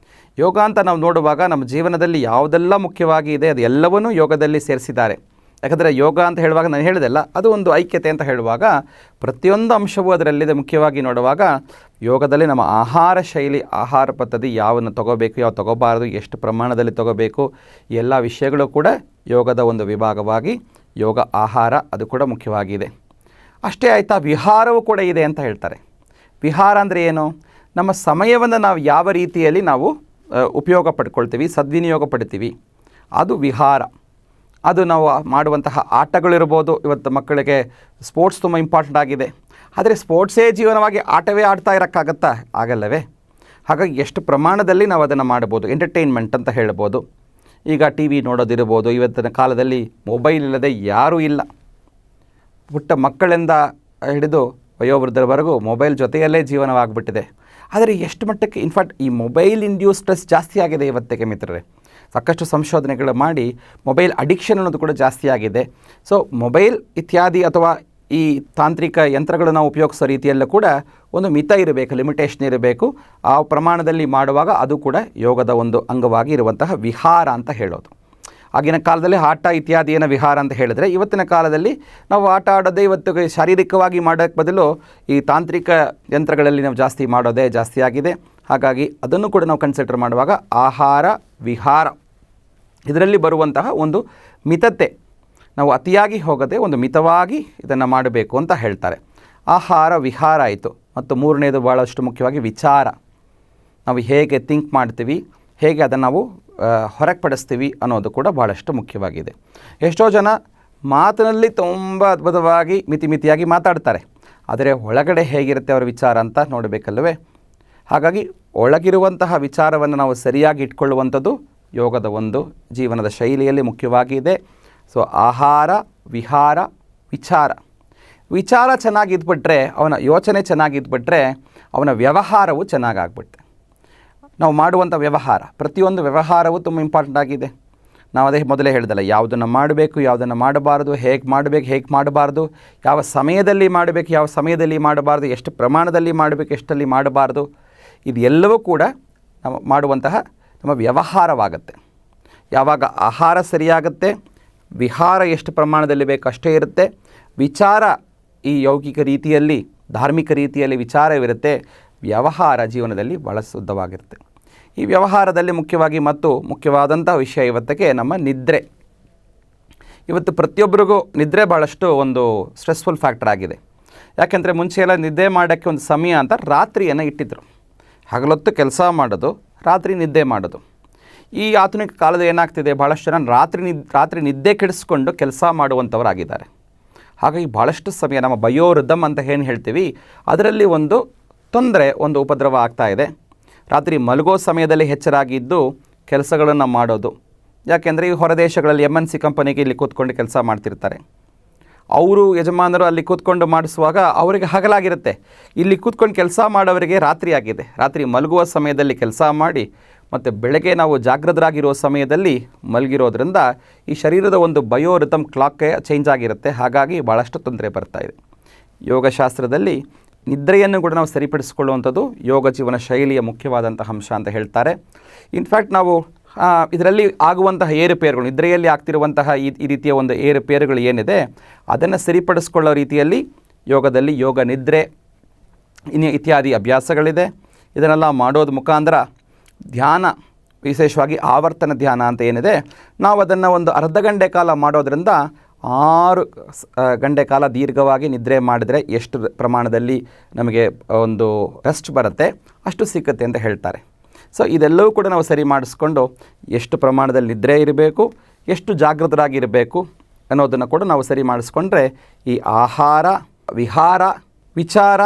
ಯೋಗ ಅಂತ ನಾವು ನೋಡುವಾಗ ನಮ್ಮ ಜೀವನದಲ್ಲಿ ಯಾವುದೆಲ್ಲ ಮುಖ್ಯವಾಗಿ ಇದೆ ಅದು ಎಲ್ಲವನ್ನೂ ಯೋಗದಲ್ಲಿ ಸೇರಿಸಿದ್ದಾರೆ. ಯಾಕಂದರೆ ಯೋಗ ಅಂತ ಹೇಳುವಾಗ ನಾನು ಹೇಳಿದೆಲ್ಲ ಅದು ಒಂದು ಐಕ್ಯತೆ ಅಂತ ಹೇಳುವಾಗ ಪ್ರತಿಯೊಂದು ಅಂಶವೂ ಅದರಲ್ಲಿದೆ. ಮುಖ್ಯವಾಗಿ ನೋಡುವಾಗ ಯೋಗದಲ್ಲಿ ನಮ್ಮ ಆಹಾರ ಶೈಲಿ, ಆಹಾರ ಪದ್ಧತಿ, ಯಾವನ್ನು ತೊಗೋಬೇಕು, ಯಾವ ತೊಗೋಬಾರ್ದು, ಎಷ್ಟು ಪ್ರಮಾಣದಲ್ಲಿ ತೊಗೋಬೇಕು, ಎಲ್ಲ ವಿಷಯಗಳು ಕೂಡ ಯೋಗದ ಒಂದು ವಿಭಾಗವಾಗಿ ಯೋಗ ಆಹಾರ ಅದು ಕೂಡ ಮುಖ್ಯವಾಗಿದೆ. ಅಷ್ಟೇ ಆಯಿತಾ, ವಿಹಾರವೂ ಕೂಡ ಇದೆ ಅಂತ ಹೇಳ್ತಾರೆ. ವಿಹಾರ ಅಂದರೆ ಏನು? ನಮ್ಮ ಸಮಯವನ್ನು ನಾವು ಯಾವ ರೀತಿಯಲ್ಲಿ ನಾವು ಉಪಯೋಗ ಪಡ್ಕೊಳ್ತೀವಿ, ಸದ್ವಿನಿಯೋಗ ಪಡ್ತೀವಿ, ಅದು ವಿಹಾರ. ಅದು ನಾವು ಮಾಡುವಂತಹ ಆಟಗಳಿರ್ಬೋದು. ಇವತ್ತು ಮಕ್ಕಳಿಗೆ ಸ್ಪೋರ್ಟ್ಸ್ ತುಂಬ ಇಂಪಾರ್ಟೆಂಟ್ ಆಗಿದೆ. ಆದರೆ ಸ್ಪೋರ್ಟ್ಸೇ ಜೀವನವಾಗಿ ಆಟವೇ ಆಡ್ತಾ ಇರೋಕ್ಕಾಗತ್ತಾ? ಆಗಲ್ಲವೇ? ಹಾಗಾಗಿ ಎಷ್ಟು ಪ್ರಮಾಣದಲ್ಲಿ ನಾವು ಅದನ್ನು ಮಾಡ್ಬೋದು. ಎಂಟರ್ಟೈನ್ಮೆಂಟ್ ಅಂತ ಹೇಳ್ಬೋದು. ಈಗ ಟಿ ವಿ ನೋಡೋದಿರ್ಬೋದು. ಇವತ್ತಿನ ಕಾಲದಲ್ಲಿ ಮೊಬೈಲ್ ಇಲ್ಲದೆ ಯಾರೂ ಇಲ್ಲ. ಪುಟ್ಟ ಮಕ್ಕಳಿಂದ ಹಿಡಿದು ವಯೋವೃದ್ಧರವರೆಗೂ ಮೊಬೈಲ್ ಜೊತೆಯಲ್ಲೇ ಜೀವನವಾಗ್ಬಿಟ್ಟಿದೆ. ಆದರೆ ಎಷ್ಟು ಮಟ್ಟಕ್ಕೆ ಇನ್ಫ್ಯಾಕ್ಟ್ ಈ ಮೊಬೈಲ್ ಇಂಡ್ಯೂಸ್ ಸ್ಟ್ರೆಸ್ ಜಾಸ್ತಿ ಆಗಿದೆ ಇವತ್ತಿಗೆ ಮಿತ್ರರೇ. ಸಾಕಷ್ಟು ಸಂಶೋಧನೆಗಳು ಮಾಡಿ ಮೊಬೈಲ್ ಅಡಿಕ್ಷನ್ ಅನ್ನೋದು ಕೂಡ ಜಾಸ್ತಿ ಆಗಿದೆ. ಸೊ ಮೊಬೈಲ್ ಇತ್ಯಾದಿ ಅಥವಾ ಈ ತಾಂತ್ರಿಕ ಯಂತ್ರಗಳನ್ನು ನಾವು ಉಪಯೋಗಿಸೋ ರೀತಿಯಲ್ಲೂ ಕೂಡ ಒಂದು ಮಿತ ಇರಬೇಕು, ಲಿಮಿಟೇಷನ್ ಇರಬೇಕು. ಆ ಪ್ರಮಾಣದಲ್ಲಿ ಮಾಡುವಾಗ ಅದು ಕೂಡ ಯೋಗದ ಒಂದು ಅಂಗವಾಗಿ ಇರುವಂತಹ ವಿಹಾರ ಅಂತ ಹೇಳೋದು. ಆಗಿನ ಕಾಲದಲ್ಲಿ ಆಟ ಇತ್ಯಾದಿಯನ್ನು ವಿಹಾರ ಅಂತ ಹೇಳಿದರೆ, ಇವತ್ತಿನ ಕಾಲದಲ್ಲಿ ನಾವು ಆಟ ಆಡೋದೇ ಇವತ್ತು ಶಾರೀರಿಕವಾಗಿ ಮಾಡೋಕ್ಕೆ ಬದಲು ಈ ತಾಂತ್ರಿಕ ಯಂತ್ರಗಳಲ್ಲಿ ನಾವು ಜಾಸ್ತಿ ಮಾಡೋದೇ ಜಾಸ್ತಿ ಆಗಿದೆ. ಹಾಗಾಗಿ ಅದನ್ನು ಕೂಡ ನಾವು ಕನ್ಸಿಡರ್ ಮಾಡುವಾಗ ಆಹಾರ ವಿಹಾರ ಇದರಲ್ಲಿ ಬರುವಂತಹ ಒಂದು ಮಿತತೆ, ನಾವು ಅತಿಯಾಗಿ ಹೋಗದೆ ಒಂದು ಮಿತವಾಗಿ ಇದನ್ನು ಮಾಡಬೇಕು ಅಂತ ಹೇಳ್ತಾರೆ. ಆಹಾರ ವಿಹಾರ ಆಯಿತು. ಮತ್ತು ಮೂರನೇದು ಭಾಳಷ್ಟು ಮುಖ್ಯವಾಗಿ ವಿಚಾರ. ನಾವು ಹೇಗೆ ಥಿಂಕ್ ಮಾಡ್ತೀವಿ, ಹೇಗೆ ಅದನ್ನು ನಾವು ಹೊರಪಡಿಸ್ತೀವಿ ಅನ್ನೋದು ಕೂಡ ಭಾಳಷ್ಟು ಮುಖ್ಯವಾಗಿದೆ. ಎಷ್ಟೋ ಜನ ಮಾತಿನಲ್ಲಿ ತುಂಬ ಅದ್ಭುತವಾಗಿ ಮಿತಿಯಾಗಿ ಮಾತಾಡ್ತಾರೆ. ಆದರೆ ಒಳಗಡೆ ಹೇಗಿರುತ್ತೆ ಅವರ ವಿಚಾರ ಅಂತ ನೋಡಬೇಕಲ್ಲವೇ? ಹಾಗಾಗಿ ಒಳಗಿರುವಂತಹ ವಿಚಾರವನ್ನು ನಾವು ಸರಿಯಾಗಿ ಇಟ್ಕೊಳ್ಳುವಂಥದ್ದು ಯೋಗದ ಒಂದು ಜೀವನದ ಶೈಲಿಯಲ್ಲಿ ಮುಖ್ಯವಾಗಿದೆ. ಸೊ ಆಹಾರ ವಿಹಾರ ವಿಚಾರ ಚೆನ್ನಾಗಿದ್ಬಿಟ್ರೆ, ಅವನ ಯೋಚನೆ ಚೆನ್ನಾಗಿದ್ಬಿಟ್ರೆ ಅವನ ವ್ಯವಹಾರವು ಚೆನ್ನಾಗಾಗ್ಬಿಡುತ್ತೆ. ನಾವು ಮಾಡುವಂಥ ವ್ಯವಹಾರ, ಪ್ರತಿಯೊಂದು ವ್ಯವಹಾರವೂ ತುಂಬ ಇಂಪಾರ್ಟೆಂಟ್ ಆಗಿದೆ. ನಾವು ಅದೇ ಮೊದಲೇ ಹೇಳಿದಲ್ಲ, ಯಾವುದನ್ನು ಮಾಡಬೇಕು, ಯಾವುದನ್ನು ಮಾಡಬಾರ್ದು, ಹೇಗೆ ಮಾಡಬೇಕು, ಹೇಗೆ ಮಾಡಬಾರ್ದು, ಯಾವ ಸಮಯದಲ್ಲಿ ಮಾಡಬೇಕು, ಯಾವ ಸಮಯದಲ್ಲಿ ಮಾಡಬಾರ್ದು, ಎಷ್ಟು ಪ್ರಮಾಣದಲ್ಲಿ ಮಾಡಬೇಕು, ಎಷ್ಟಲ್ಲಿ ಮಾಡಬಾರ್ದು, ಇದು ಎಲ್ಲವೂ ಕೂಡ ನಾವು ಮಾಡುವಂತಹ ನಮ್ಮ ವ್ಯವಹಾರವಾಗುತ್ತೆ. ಯಾವಾಗ ಆಹಾರ ಸರಿಯಾಗುತ್ತೆ, ವಿಹಾರ ಎಷ್ಟು ಪ್ರಮಾಣದಲ್ಲಿ ಬೇಕು ಅಷ್ಟೇ ಇರುತ್ತೆ, ವಿಚಾರ ಈ ಯೌಗಿಕ ರೀತಿಯಲ್ಲಿ ಧಾರ್ಮಿಕ ರೀತಿಯಲ್ಲಿ ವಿಚಾರವಿರುತ್ತೆ, ವ್ಯವಹಾರ ಜೀವನದಲ್ಲಿ ಭಾಳ ಶುದ್ಧವಾಗಿರುತ್ತೆ. ಈ ವ್ಯವಹಾರದಲ್ಲಿ ಮುಖ್ಯವಾಗಿ ಮತ್ತು ಮುಖ್ಯವಾದಂಥ ವಿಷಯ ಇವತ್ತಿಗೆ ನಮ್ಮ ನಿದ್ರೆ. ಇವತ್ತು ಪ್ರತಿಯೊಬ್ಬರಿಗೂ ನಿದ್ರೆ ಭಾಳಷ್ಟು ಒಂದು ಸ್ಟ್ರೆಸ್ಫುಲ್ ಫ್ಯಾಕ್ಟರ್ ಆಗಿದೆ. ಯಾಕೆಂದರೆ ಮುಂಚೆ ಎಲ್ಲ ನಿದ್ದೆ ಮಾಡೋಕ್ಕೆ ಒಂದು ಸಮಯ ಅಂತ ರಾತ್ರಿಯನ್ನು ಇಟ್ಟಿದ್ದರು. ಹಗಲೊತ್ತು ಕೆಲಸ ಮಾಡೋದು, ರಾತ್ರಿ ನಿದ್ದೆ ಮಾಡೋದು. ಈ ಆಧುನಿಕ ಕಾಲದ ಏನಾಗ್ತಿದೆ, ಭಾಳಷ್ಟು ಜನ ರಾತ್ರಿ ನಿದ್ದೆ ಕೆಡಿಸ್ಕೊಂಡು ಕೆಲಸ ಮಾಡುವಂಥವರಾಗಿದ್ದಾರೆ. ಹಾಗಾಗಿ ಭಾಳಷ್ಟು ಸಮಯ ನಮ್ಮ ಬಯೋರಿದಮ್ ಅಂತ ಏನು ಹೇಳ್ತೀವಿ ಅದರಲ್ಲಿ ಒಂದು ತೊಂದರೆ, ಒಂದು ಉಪದ್ರವ ಆಗ್ತಾಯಿದೆ. ರಾತ್ರಿ ಮಲಗೋ ಸಮಯದಲ್ಲಿ ಎಚ್ಚರಾಗಿದ್ದು ಕೆಲಸಗಳನ್ನು ಮಾಡೋದು. ಯಾಕೆಂದರೆ ಈ ಹೊರದೇಶಗಳಲ್ಲಿ MNC ಕಂಪನಿಗೆ ಇಲ್ಲಿ ಕೂತ್ಕೊಂಡು ಕೆಲಸ ಮಾಡ್ತಿರ್ತಾರೆ. ಅವರು ಯಜಮಾನರು ಅಲ್ಲಿ ಕೂತ್ಕೊಂಡು ಮಾಡಿಸುವಾಗ ಅವರಿಗೆ ಹಗಲಾಗಿರುತ್ತೆ. ಇಲ್ಲಿ ಕೂತ್ಕೊಂಡು ಕೆಲಸ ಮಾಡೋವರಿಗೆ ರಾತ್ರಿ ಆಗಿದೆ. ರಾತ್ರಿ ಮಲಗುವ ಸಮಯದಲ್ಲಿ ಕೆಲಸ ಮಾಡಿ ಮತ್ತು ಬೆಳಗ್ಗೆ ನಾವು ಜಾಗೃತರಾಗಿರೋ ಸಮಯದಲ್ಲಿ ಮಲಗಿರೋದ್ರಿಂದ ಈ ಶರೀರದ ಒಂದು ಬಯೋರಿದಮ್ ಕ್ಲಾಕ್ ಚೇಂಜ್ ಆಗಿರುತ್ತೆ. ಹಾಗಾಗಿ ಭಾಳಷ್ಟು ತೊಂದರೆ ಬರ್ತಾಯಿದೆ. ಯೋಗಶಾಸ್ತ್ರದಲ್ಲಿ ನಿದ್ರೆಯನ್ನು ಕೂಡ ನಾವು ಸರಿಪಡಿಸಿಕೊಳ್ಳುವಂಥದ್ದು ಯೋಗ ಜೀವನ ಶೈಲಿಯ ಮುಖ್ಯವಾದಂತಹ ಅಂಶ ಅಂತ ಹೇಳ್ತಾರೆ. ಇನ್ಫ್ಯಾಕ್ಟ್ ನಾವು ಇದರಲ್ಲಿ ಆಗುವಂತಹ ಏರುಪೇರುಗಳು, ನಿದ್ರೆಯಲ್ಲಿ ಆಗ್ತಿರುವಂತಹ ಈ ರೀತಿಯ ಒಂದು ಏರುಪೇರುಗಳು ಏನಿದೆ ಅದನ್ನು ಸರಿಪಡಿಸ್ಕೊಳ್ಳೋ ರೀತಿಯಲ್ಲಿ ಯೋಗದಲ್ಲಿ ಯೋಗ ನಿದ್ರೆ ಇತ್ಯಾದಿ ಅಭ್ಯಾಸಗಳಿದೆ. ಇದನ್ನೆಲ್ಲ ಮಾಡೋದು ಮುಖಾಂತರ ಧ್ಯಾನ, ವಿಶೇಷವಾಗಿ ಆವರ್ತನ ಧ್ಯಾನ ಅಂತ ಏನಿದೆ, ನಾವು ಅದನ್ನು ಒಂದು ಅರ್ಧ ಗಂಟೆ ಕಾಲ ಮಾಡೋದ್ರಿಂದ 6 ಗಂಟೆ ಕಾಲ ದೀರ್ಘವಾಗಿ ನಿದ್ರೆ ಮಾಡಿದರೆ ಎಷ್ಟು ಪ್ರಮಾಣದಲ್ಲಿ ನಮಗೆ ಒಂದು ರೆಸ್ಟ್ ಬರುತ್ತೆ ಅಷ್ಟು ಸಿಕ್ಕುತ್ತೆ ಅಂತ ಹೇಳ್ತಾರೆ. ಸೊ ಇದೆಲ್ಲವೂ ಕೂಡ ನಾವು ಸರಿ ಮಾಡಿಸ್ಕೊಂಡು ಎಷ್ಟು ಪ್ರಮಾಣದಲ್ಲಿ ನಿದ್ರೆ ಇರಬೇಕು, ಎಷ್ಟು ಜಾಗೃತರಾಗಿರಬೇಕು ಅನ್ನೋದನ್ನು ಕೂಡ ನಾವು ಸರಿ ಮಾಡಿಸ್ಕೊಂಡ್ರೆ ಈ ಆಹಾರ, ವಿಹಾರ, ವಿಚಾರ,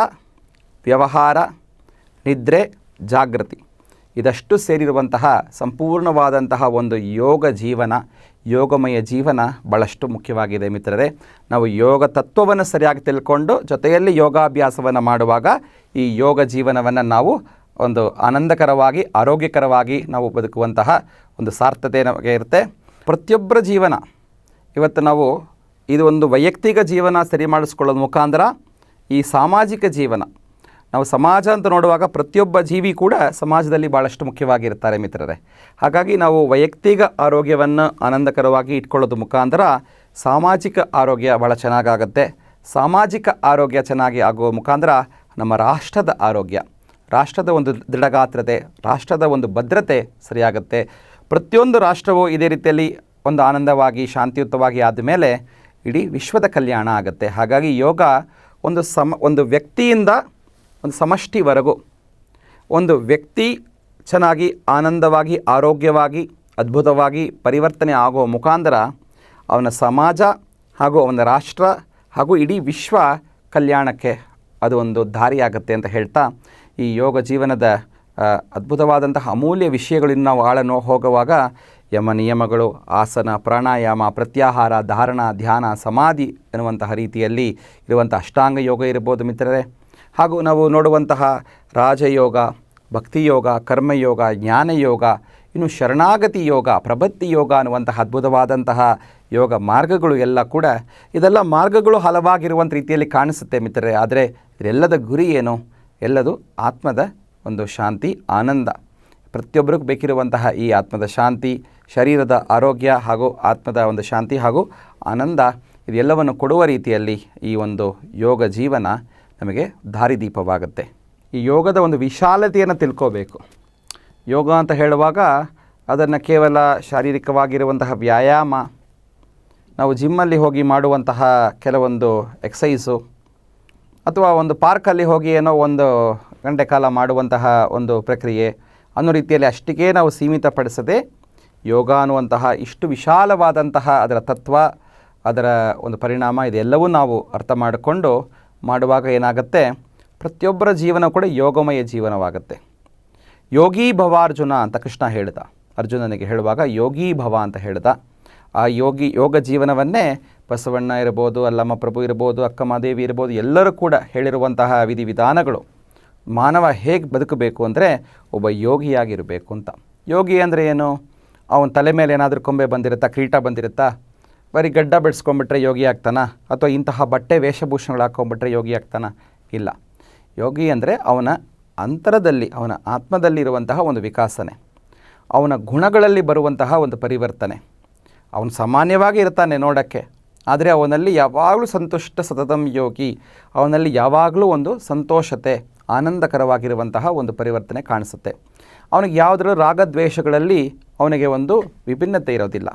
ವ್ಯವಹಾರ, ನಿದ್ರೆ, ಜಾಗೃತಿ ಇದಷ್ಟು ಸೇರಿರುವಂತಹ ಸಂಪೂರ್ಣವಾದಂತಹ ಒಂದು ಯೋಗ ಜೀವನ, ಯೋಗಮಯ ಜೀವನ ಭಾಳಷ್ಟು ಮುಖ್ಯವಾಗಿದೆ ಮಿತ್ರರೇ. ನಾವು ಯೋಗ ತತ್ವವನ್ನು ಸರಿಯಾಗಿ ತಿಳ್ಕೊಂಡು ಜೊತೆಯಲ್ಲಿ ಯೋಗಾಭ್ಯಾಸವನ್ನು ಮಾಡುವಾಗ ಈ ಯೋಗ ಜೀವನವನ್ನು ನಾವು ಒಂದು ಆನಂದಕರವಾಗಿ, ಆರೋಗ್ಯಕರವಾಗಿ ನಾವು ಬದುಕುವಂತಹ ಒಂದು ಸಾರ್ಥತೆ ನಮಗೆ ಇರುತ್ತೆ. ಪ್ರತಿಯೊಬ್ಬರ ಜೀವನ ಇವತ್ತು ನಾವು ಇದು ಒಂದು ವೈಯಕ್ತಿಕ ಜೀವನ ಸರಿ ಮಾಡಿಸ್ಕೊಳ್ಳೋದು ಮುಖಾಂತರ ಈ ಸಾಮಾಜಿಕ ಜೀವನ, ನಾವು ಸಮಾಜ ಅಂತ ನೋಡುವಾಗ ಪ್ರತಿಯೊಬ್ಬ ಜೀವಿ ಕೂಡ ಸಮಾಜದಲ್ಲಿ ಭಾಳಷ್ಟು ಮುಖ್ಯವಾಗಿರ್ತಾರೆ ಮಿತ್ರರೇ. ಹಾಗಾಗಿ ನಾವು ವೈಯಕ್ತಿಕ ಆರೋಗ್ಯವನ್ನು ಆನಂದಕರವಾಗಿ ಇಟ್ಕೊಳ್ಳೋದು ಮುಖಾಂತರ ಸಾಮಾಜಿಕ ಆರೋಗ್ಯ ಭಾಳ ಚೆನ್ನಾಗಾಗುತ್ತೆ. ಸಾಮಾಜಿಕ ಆರೋಗ್ಯ ಚೆನ್ನಾಗಿ ಆಗುವ ಮುಖಾಂತರ ನಮ್ಮ ರಾಷ್ಟ್ರದ ಆರೋಗ್ಯ, ರಾಷ್ಟ್ರದ ಒಂದು ದೃಢಗಾತ್ರತೆ, ರಾಷ್ಟ್ರದ ಒಂದು ಭದ್ರತೆ ಸರಿಯಾಗುತ್ತೆ. ಪ್ರತಿಯೊಂದು ರಾಷ್ಟ್ರವು ಇದೇ ರೀತಿಯಲ್ಲಿ ಒಂದು ಆನಂದವಾಗಿ ಶಾಂತಿಯುತವಾಗಿ ಆದಮೇಲೆ ಇಡೀ ವಿಶ್ವದ ಕಲ್ಯಾಣ ಆಗುತ್ತೆ. ಹಾಗಾಗಿ ಯೋಗ ಒಂದು ವ್ಯಕ್ತಿಯಿಂದ ಒಂದು ಸಮಷ್ಟಿವರೆಗೂ ಒಂದು ವ್ಯಕ್ತಿ ಚೆನ್ನಾಗಿ ಆನಂದವಾಗಿ, ಆರೋಗ್ಯವಾಗಿ, ಅದ್ಭುತವಾಗಿ ಪರಿವರ್ತನೆ ಆಗುವ ಮುಖಾಂತರ ಅವನ ಸಮಾಜ ಹಾಗೂ ಅವನ ರಾಷ್ಟ್ರ ಹಾಗೂ ಇಡೀ ವಿಶ್ವ ಕಲ್ಯಾಣಕ್ಕೆ ಅದು ಒಂದು ದಾರಿಯಾಗುತ್ತೆ ಅಂತ ಹೇಳ್ತಾ, ಈ ಯೋಗ ಜೀವನದ ಅದ್ಭುತವಾದಂತಹ ಅಮೂಲ್ಯ ವಿಷಯಗಳನ್ನು ನಾವು ಆಳನ್ನು ಹೋಗುವಾಗ ಯಮ ನಿಯಮಗಳು, ಆಸನ, ಪ್ರಾಣಾಯಾಮ, ಪ್ರತ್ಯಾಹಾರ, ಧಾರಣ, ಧ್ಯಾನ, ಸಮಾಧಿ ಎನ್ನುವಂತಹ ರೀತಿಯಲ್ಲಿ ಇರುವಂಥ ಅಷ್ಟಾಂಗ ಯೋಗ ಇರ್ಬೋದು ಮಿತ್ರರೇ. ಹಾಗೂ ನಾವು ನೋಡುವಂತಹ ರಾಜಯೋಗ, ಭಕ್ತಿಯೋಗ, ಕರ್ಮಯೋಗ, ಜ್ಞಾನಯೋಗ, ಇನ್ನು ಶರಣಾಗತಿ ಯೋಗ, ಪ್ರಪತ್ತಿ ಯೋಗ ಅನ್ನುವಂತಹ ಅದ್ಭುತವಾದಂತಹ ಯೋಗ ಮಾರ್ಗಗಳು ಎಲ್ಲ ಕೂಡ, ಇದೆಲ್ಲ ಮಾರ್ಗಗಳು ಹಲವಾಗಿರುವಂಥ ರೀತಿಯಲ್ಲಿ ಕಾಣಿಸುತ್ತೆ ಮಿತ್ರರೇ. ಆದರೆ ಇದೆಲ್ಲದ ಗುರಿ ಏನು? ಎಲ್ಲದು ಆತ್ಮದ ಒಂದು ಶಾಂತಿ, ಆನಂದ. ಪ್ರತಿಯೊಬ್ಬರಿಗೂ ಬೇಕಿರುವಂತಹ ಈ ಆತ್ಮದ ಶಾಂತಿ, ಶರೀರದ ಆರೋಗ್ಯ ಹಾಗೂ ಆತ್ಮದ ಒಂದು ಶಾಂತಿ ಹಾಗೂ ಆನಂದ ಇದೆಲ್ಲವನ್ನು ಕೊಡುವ ರೀತಿಯಲ್ಲಿ ಈ ಒಂದು ಯೋಗ ಜೀವನ ನಮಗೆ ದಾರಿದೀಪವಾಗುತ್ತೆ. ಈ ಯೋಗದ ಒಂದು ವಿಶಾಲತೆಯನ್ನು ತಿಳ್ಕೋಬೇಕು. ಯೋಗ ಅಂತ ಹೇಳುವಾಗ ಅದನ್ನು ಕೇವಲ ಶಾರೀರಿಕವಾಗಿರುವಂತಹ ವ್ಯಾಯಾಮ, ನಾವು ಜಿಮ್ಮಲ್ಲಿ ಹೋಗಿ ಮಾಡುವಂತಹ ಕೆಲವೊಂದು ಎಕ್ಸಸೈಸು ಅಥವಾ ಒಂದು ಪಾರ್ಕಲ್ಲಿ ಹೋಗಿ ಏನೋ ಒಂದು ಗಂಟೆ ಕಾಲ ಮಾಡುವಂತಹ ಒಂದು ಪ್ರಕ್ರಿಯೆ ಅನ್ನೋ ರೀತಿಯಲ್ಲಿ ಅಷ್ಟಿಗೆ ನಾವು ಸೀಮಿತಪಡಿಸದೆ ಯೋಗ ಅನ್ನುವಂತಹ ಇಷ್ಟು ವಿಶಾಲವಾದಂತಹ ಅದರ ತತ್ವ, ಅದರ ಒಂದು ಪರಿಣಾಮ ಇದೆಲ್ಲವೂ ನಾವು ಅರ್ಥ ಮಾಡಿಕೊಂಡು ಮಾಡುವಾಗ ಏನಾಗುತ್ತೆ, ಪ್ರತಿಯೊಬ್ಬರ ಜೀವನ ಕೂಡ ಯೋಗಮಯ ಜೀವನವಾಗುತ್ತೆ. ಯೋಗೀ ಭವ ಅರ್ಜುನ ಅಂತ ಕೃಷ್ಣ ಹೇಳ್ದ, ಅರ್ಜುನನಿಗೆ ಹೇಳುವಾಗ ಯೋಗೀ ಭವ ಅಂತ ಹೇಳ್ದ. ಆ ಯೋಗ ಜೀವನವನ್ನೇ ಬಸವಣ್ಣ ಇರ್ಬೋದು, ಅಲ್ಲಮ್ಮ ಪ್ರಭು ಇರ್ಬೋದು, ಅಕ್ಕಮಹಾದೇವಿ ಇರ್ಬೋದು, ಎಲ್ಲರೂ ಕೂಡ ಹೇಳಿರುವಂತಹ ವಿಧಿವಿಧಾನಗಳು. ಮಾನವ ಹೇಗೆ ಬದುಕಬೇಕು ಅಂದರೆ ಒಬ್ಬ ಯೋಗಿಯಾಗಿರಬೇಕು ಅಂತ. ಯೋಗಿ ಅಂದರೆ ಏನು? ಅವನ ತಲೆ ಮೇಲೆ ಏನಾದರೂ ಕೊಂಬೆ ಬಂದಿರುತ್ತಾ, ಕಿರೀಟ ಬಂದಿರುತ್ತಾ? ಬರೀ ಗಡ್ಡ ಬೆಳೆಸ್ಕೊಂಡ್ಬಿಟ್ರೆ ಯೋಗಿ ಆಗ್ತಾನ? ಅಥವಾ ಇಂತಹ ಬಟ್ಟೆ ವೇಷಭೂಷಣಗಳು ಹಾಕ್ಕೊಂಡ್ಬಿಟ್ರೆ ಯೋಗಿ ಆಗ್ತಾನ? ಇಲ್ಲ. ಯೋಗಿ ಅಂದರೆ ಅವನ ಅಂತರದಲ್ಲಿ, ಅವನ ಆತ್ಮದಲ್ಲಿರುವಂತಹ ಒಂದು ವಿಕಾಸನೆ, ಅವನ ಗುಣಗಳಲ್ಲಿ ಬರುವಂತಹ ಒಂದು ಪರಿವರ್ತನೆ. ಅವನು ಸಾಮಾನ್ಯವಾಗಿ ಇರ್ತಾನೆ ನೋಡೋಕ್ಕೆ, ಆದರೆ ಅವನಲ್ಲಿ ಯಾವಾಗಲೂ ಸಂತುಷ್ಟ ಸತತಂ ಯೋಗಿ, ಅವನಲ್ಲಿ ಯಾವಾಗಲೂ ಒಂದು ಸಂತೋಷತೆ, ಆನಂದಕರವಾಗಿರುವಂತಹ ಒಂದು ಪರಿವರ್ತನೆ ಕಾಣಿಸುತ್ತೆ. ಅವನಿಗೆ ಯಾವುದರ ರಾಗದ್ವೇಷಗಳಲ್ಲಿ ಅವನಿಗೆ ಒಂದು ವಿಭಿನ್ನತೆ ಇರೋದಿಲ್ಲ.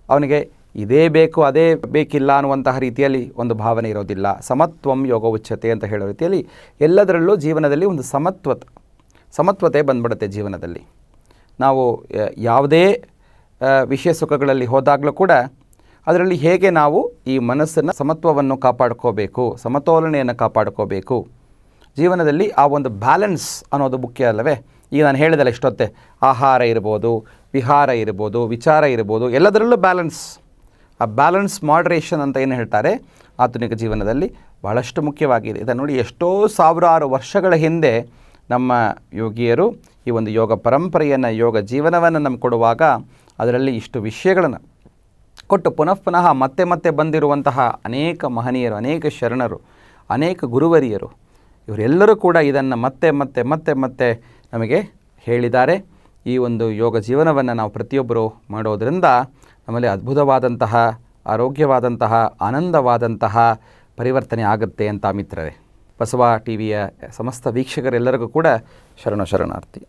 ಅವನಿಗೆ ಇದೇ ಬೇಕು ಅದೇ ಬೇಕಿಲ್ಲ ಅನ್ನುವಂತಹ ರೀತಿಯಲ್ಲಿ ಒಂದು ಭಾವನೆ ಇರೋದಿಲ್ಲ. ಸಮತ್ವಂ ಯೋಗ ಉಚ್ಯತೆ ಅಂತ ಹೇಳೋ ರೀತಿಯಲ್ಲಿ ಎಲ್ಲದರಲ್ಲೂ ಜೀವನದಲ್ಲಿ ಒಂದು ಸಮತ್ವತೆ ಬಂದ್ಬಿಡುತ್ತೆ ಜೀವನದಲ್ಲಿ. ನಾವು ಯಾವುದೇ ವಿಷಯ ಸುಖಗಳಲ್ಲಿ ಹೋದಾಗಲೂ ಕೂಡ ಅದರಲ್ಲಿ ಹೇಗೆ ನಾವು ಈ ಮನಸ್ಸನ್ನು ಸಮತ್ವವನ್ನು ಕಾಪಾಡ್ಕೋಬೇಕು, ಸಮತೋಲನೆಯನ್ನು ಕಾಪಾಡ್ಕೋಬೇಕು. ಜೀವನದಲ್ಲಿ ಆ ಒಂದು ಬ್ಯಾಲೆನ್ಸ್ ಅನ್ನೋದು ಮುಖ್ಯ ಅಲ್ಲವೇ? ಈಗ ನಾನು ಹೇಳಿದಲ್ಲ ಇಷ್ಟೊತ್ತೆ, ಆಹಾರ ಇರ್ಬೋದು, ವಿಹಾರ ಇರ್ಬೋದು, ವಿಚಾರ ಇರ್ಬೋದು, ಎಲ್ಲದರಲ್ಲೂ ಬ್ಯಾಲೆನ್ಸ್. ಆ ಬ್ಯಾಲೆನ್ಸ್, ಮಾಡ್ರೇಷನ್ ಅಂತ ಏನು ಹೇಳ್ತಾರೆ ಆಧುನಿಕ ಜೀವನದಲ್ಲಿ ಬಹಳಷ್ಟು ಮುಖ್ಯವಾಗಿದೆ. ಇದನ್ನು ನೋಡಿ, ಎಷ್ಟೋ ಸಾವಿರಾರು ವರ್ಷಗಳ ಹಿಂದೆ ನಮ್ಮ ಯೋಗಿಯರು ಈ ಒಂದು ಯೋಗ ಪರಂಪರೆಯನ್ನು, ಯೋಗ ಜೀವನವನ್ನು ನಮ್ಗೆ ಕೊಡುವಾಗ ಅದರಲ್ಲಿ ಇಷ್ಟು ವಿಷಯಗಳನ್ನು ಕೊಟ್ಟು ಪುನಃ ಮತ್ತೆ ಬಂದಿರುವಂತಹ ಅನೇಕ ಮಹನೀಯರು, ಅನೇಕ ಶರಣರು, ಅನೇಕ ಗುರುವರಿಯರು, ಇವರೆಲ್ಲರೂ ಕೂಡ ಇದನ್ನು ಮತ್ತೆ ನಮಗೆ ಹೇಳಿದ್ದಾರೆ. ಈ ಒಂದು ಯೋಗ ಜೀವನವನ್ನು ನಾವು ಪ್ರತಿಯೊಬ್ಬರು ಮಾಡೋದರಿಂದ ನಮ್ಮಲ್ಲಿ ಅದ್ಭುತವಾದಂತಹ, ಆರೋಗ್ಯವಾದಂತಹ, ಆನಂದವಾದಂತಹ ಪರಿವರ್ತನೆ ಆಗುತ್ತೆ ಅಂತ ಮಿತ್ರರೇ. ಬಸವ ಟಿವಿಯ ಸಮಸ್ತ ವೀಕ್ಷಕರೆಲ್ಲರಿಗೂ ಕೂಡ ಶರಣಾರ್ಥಿ.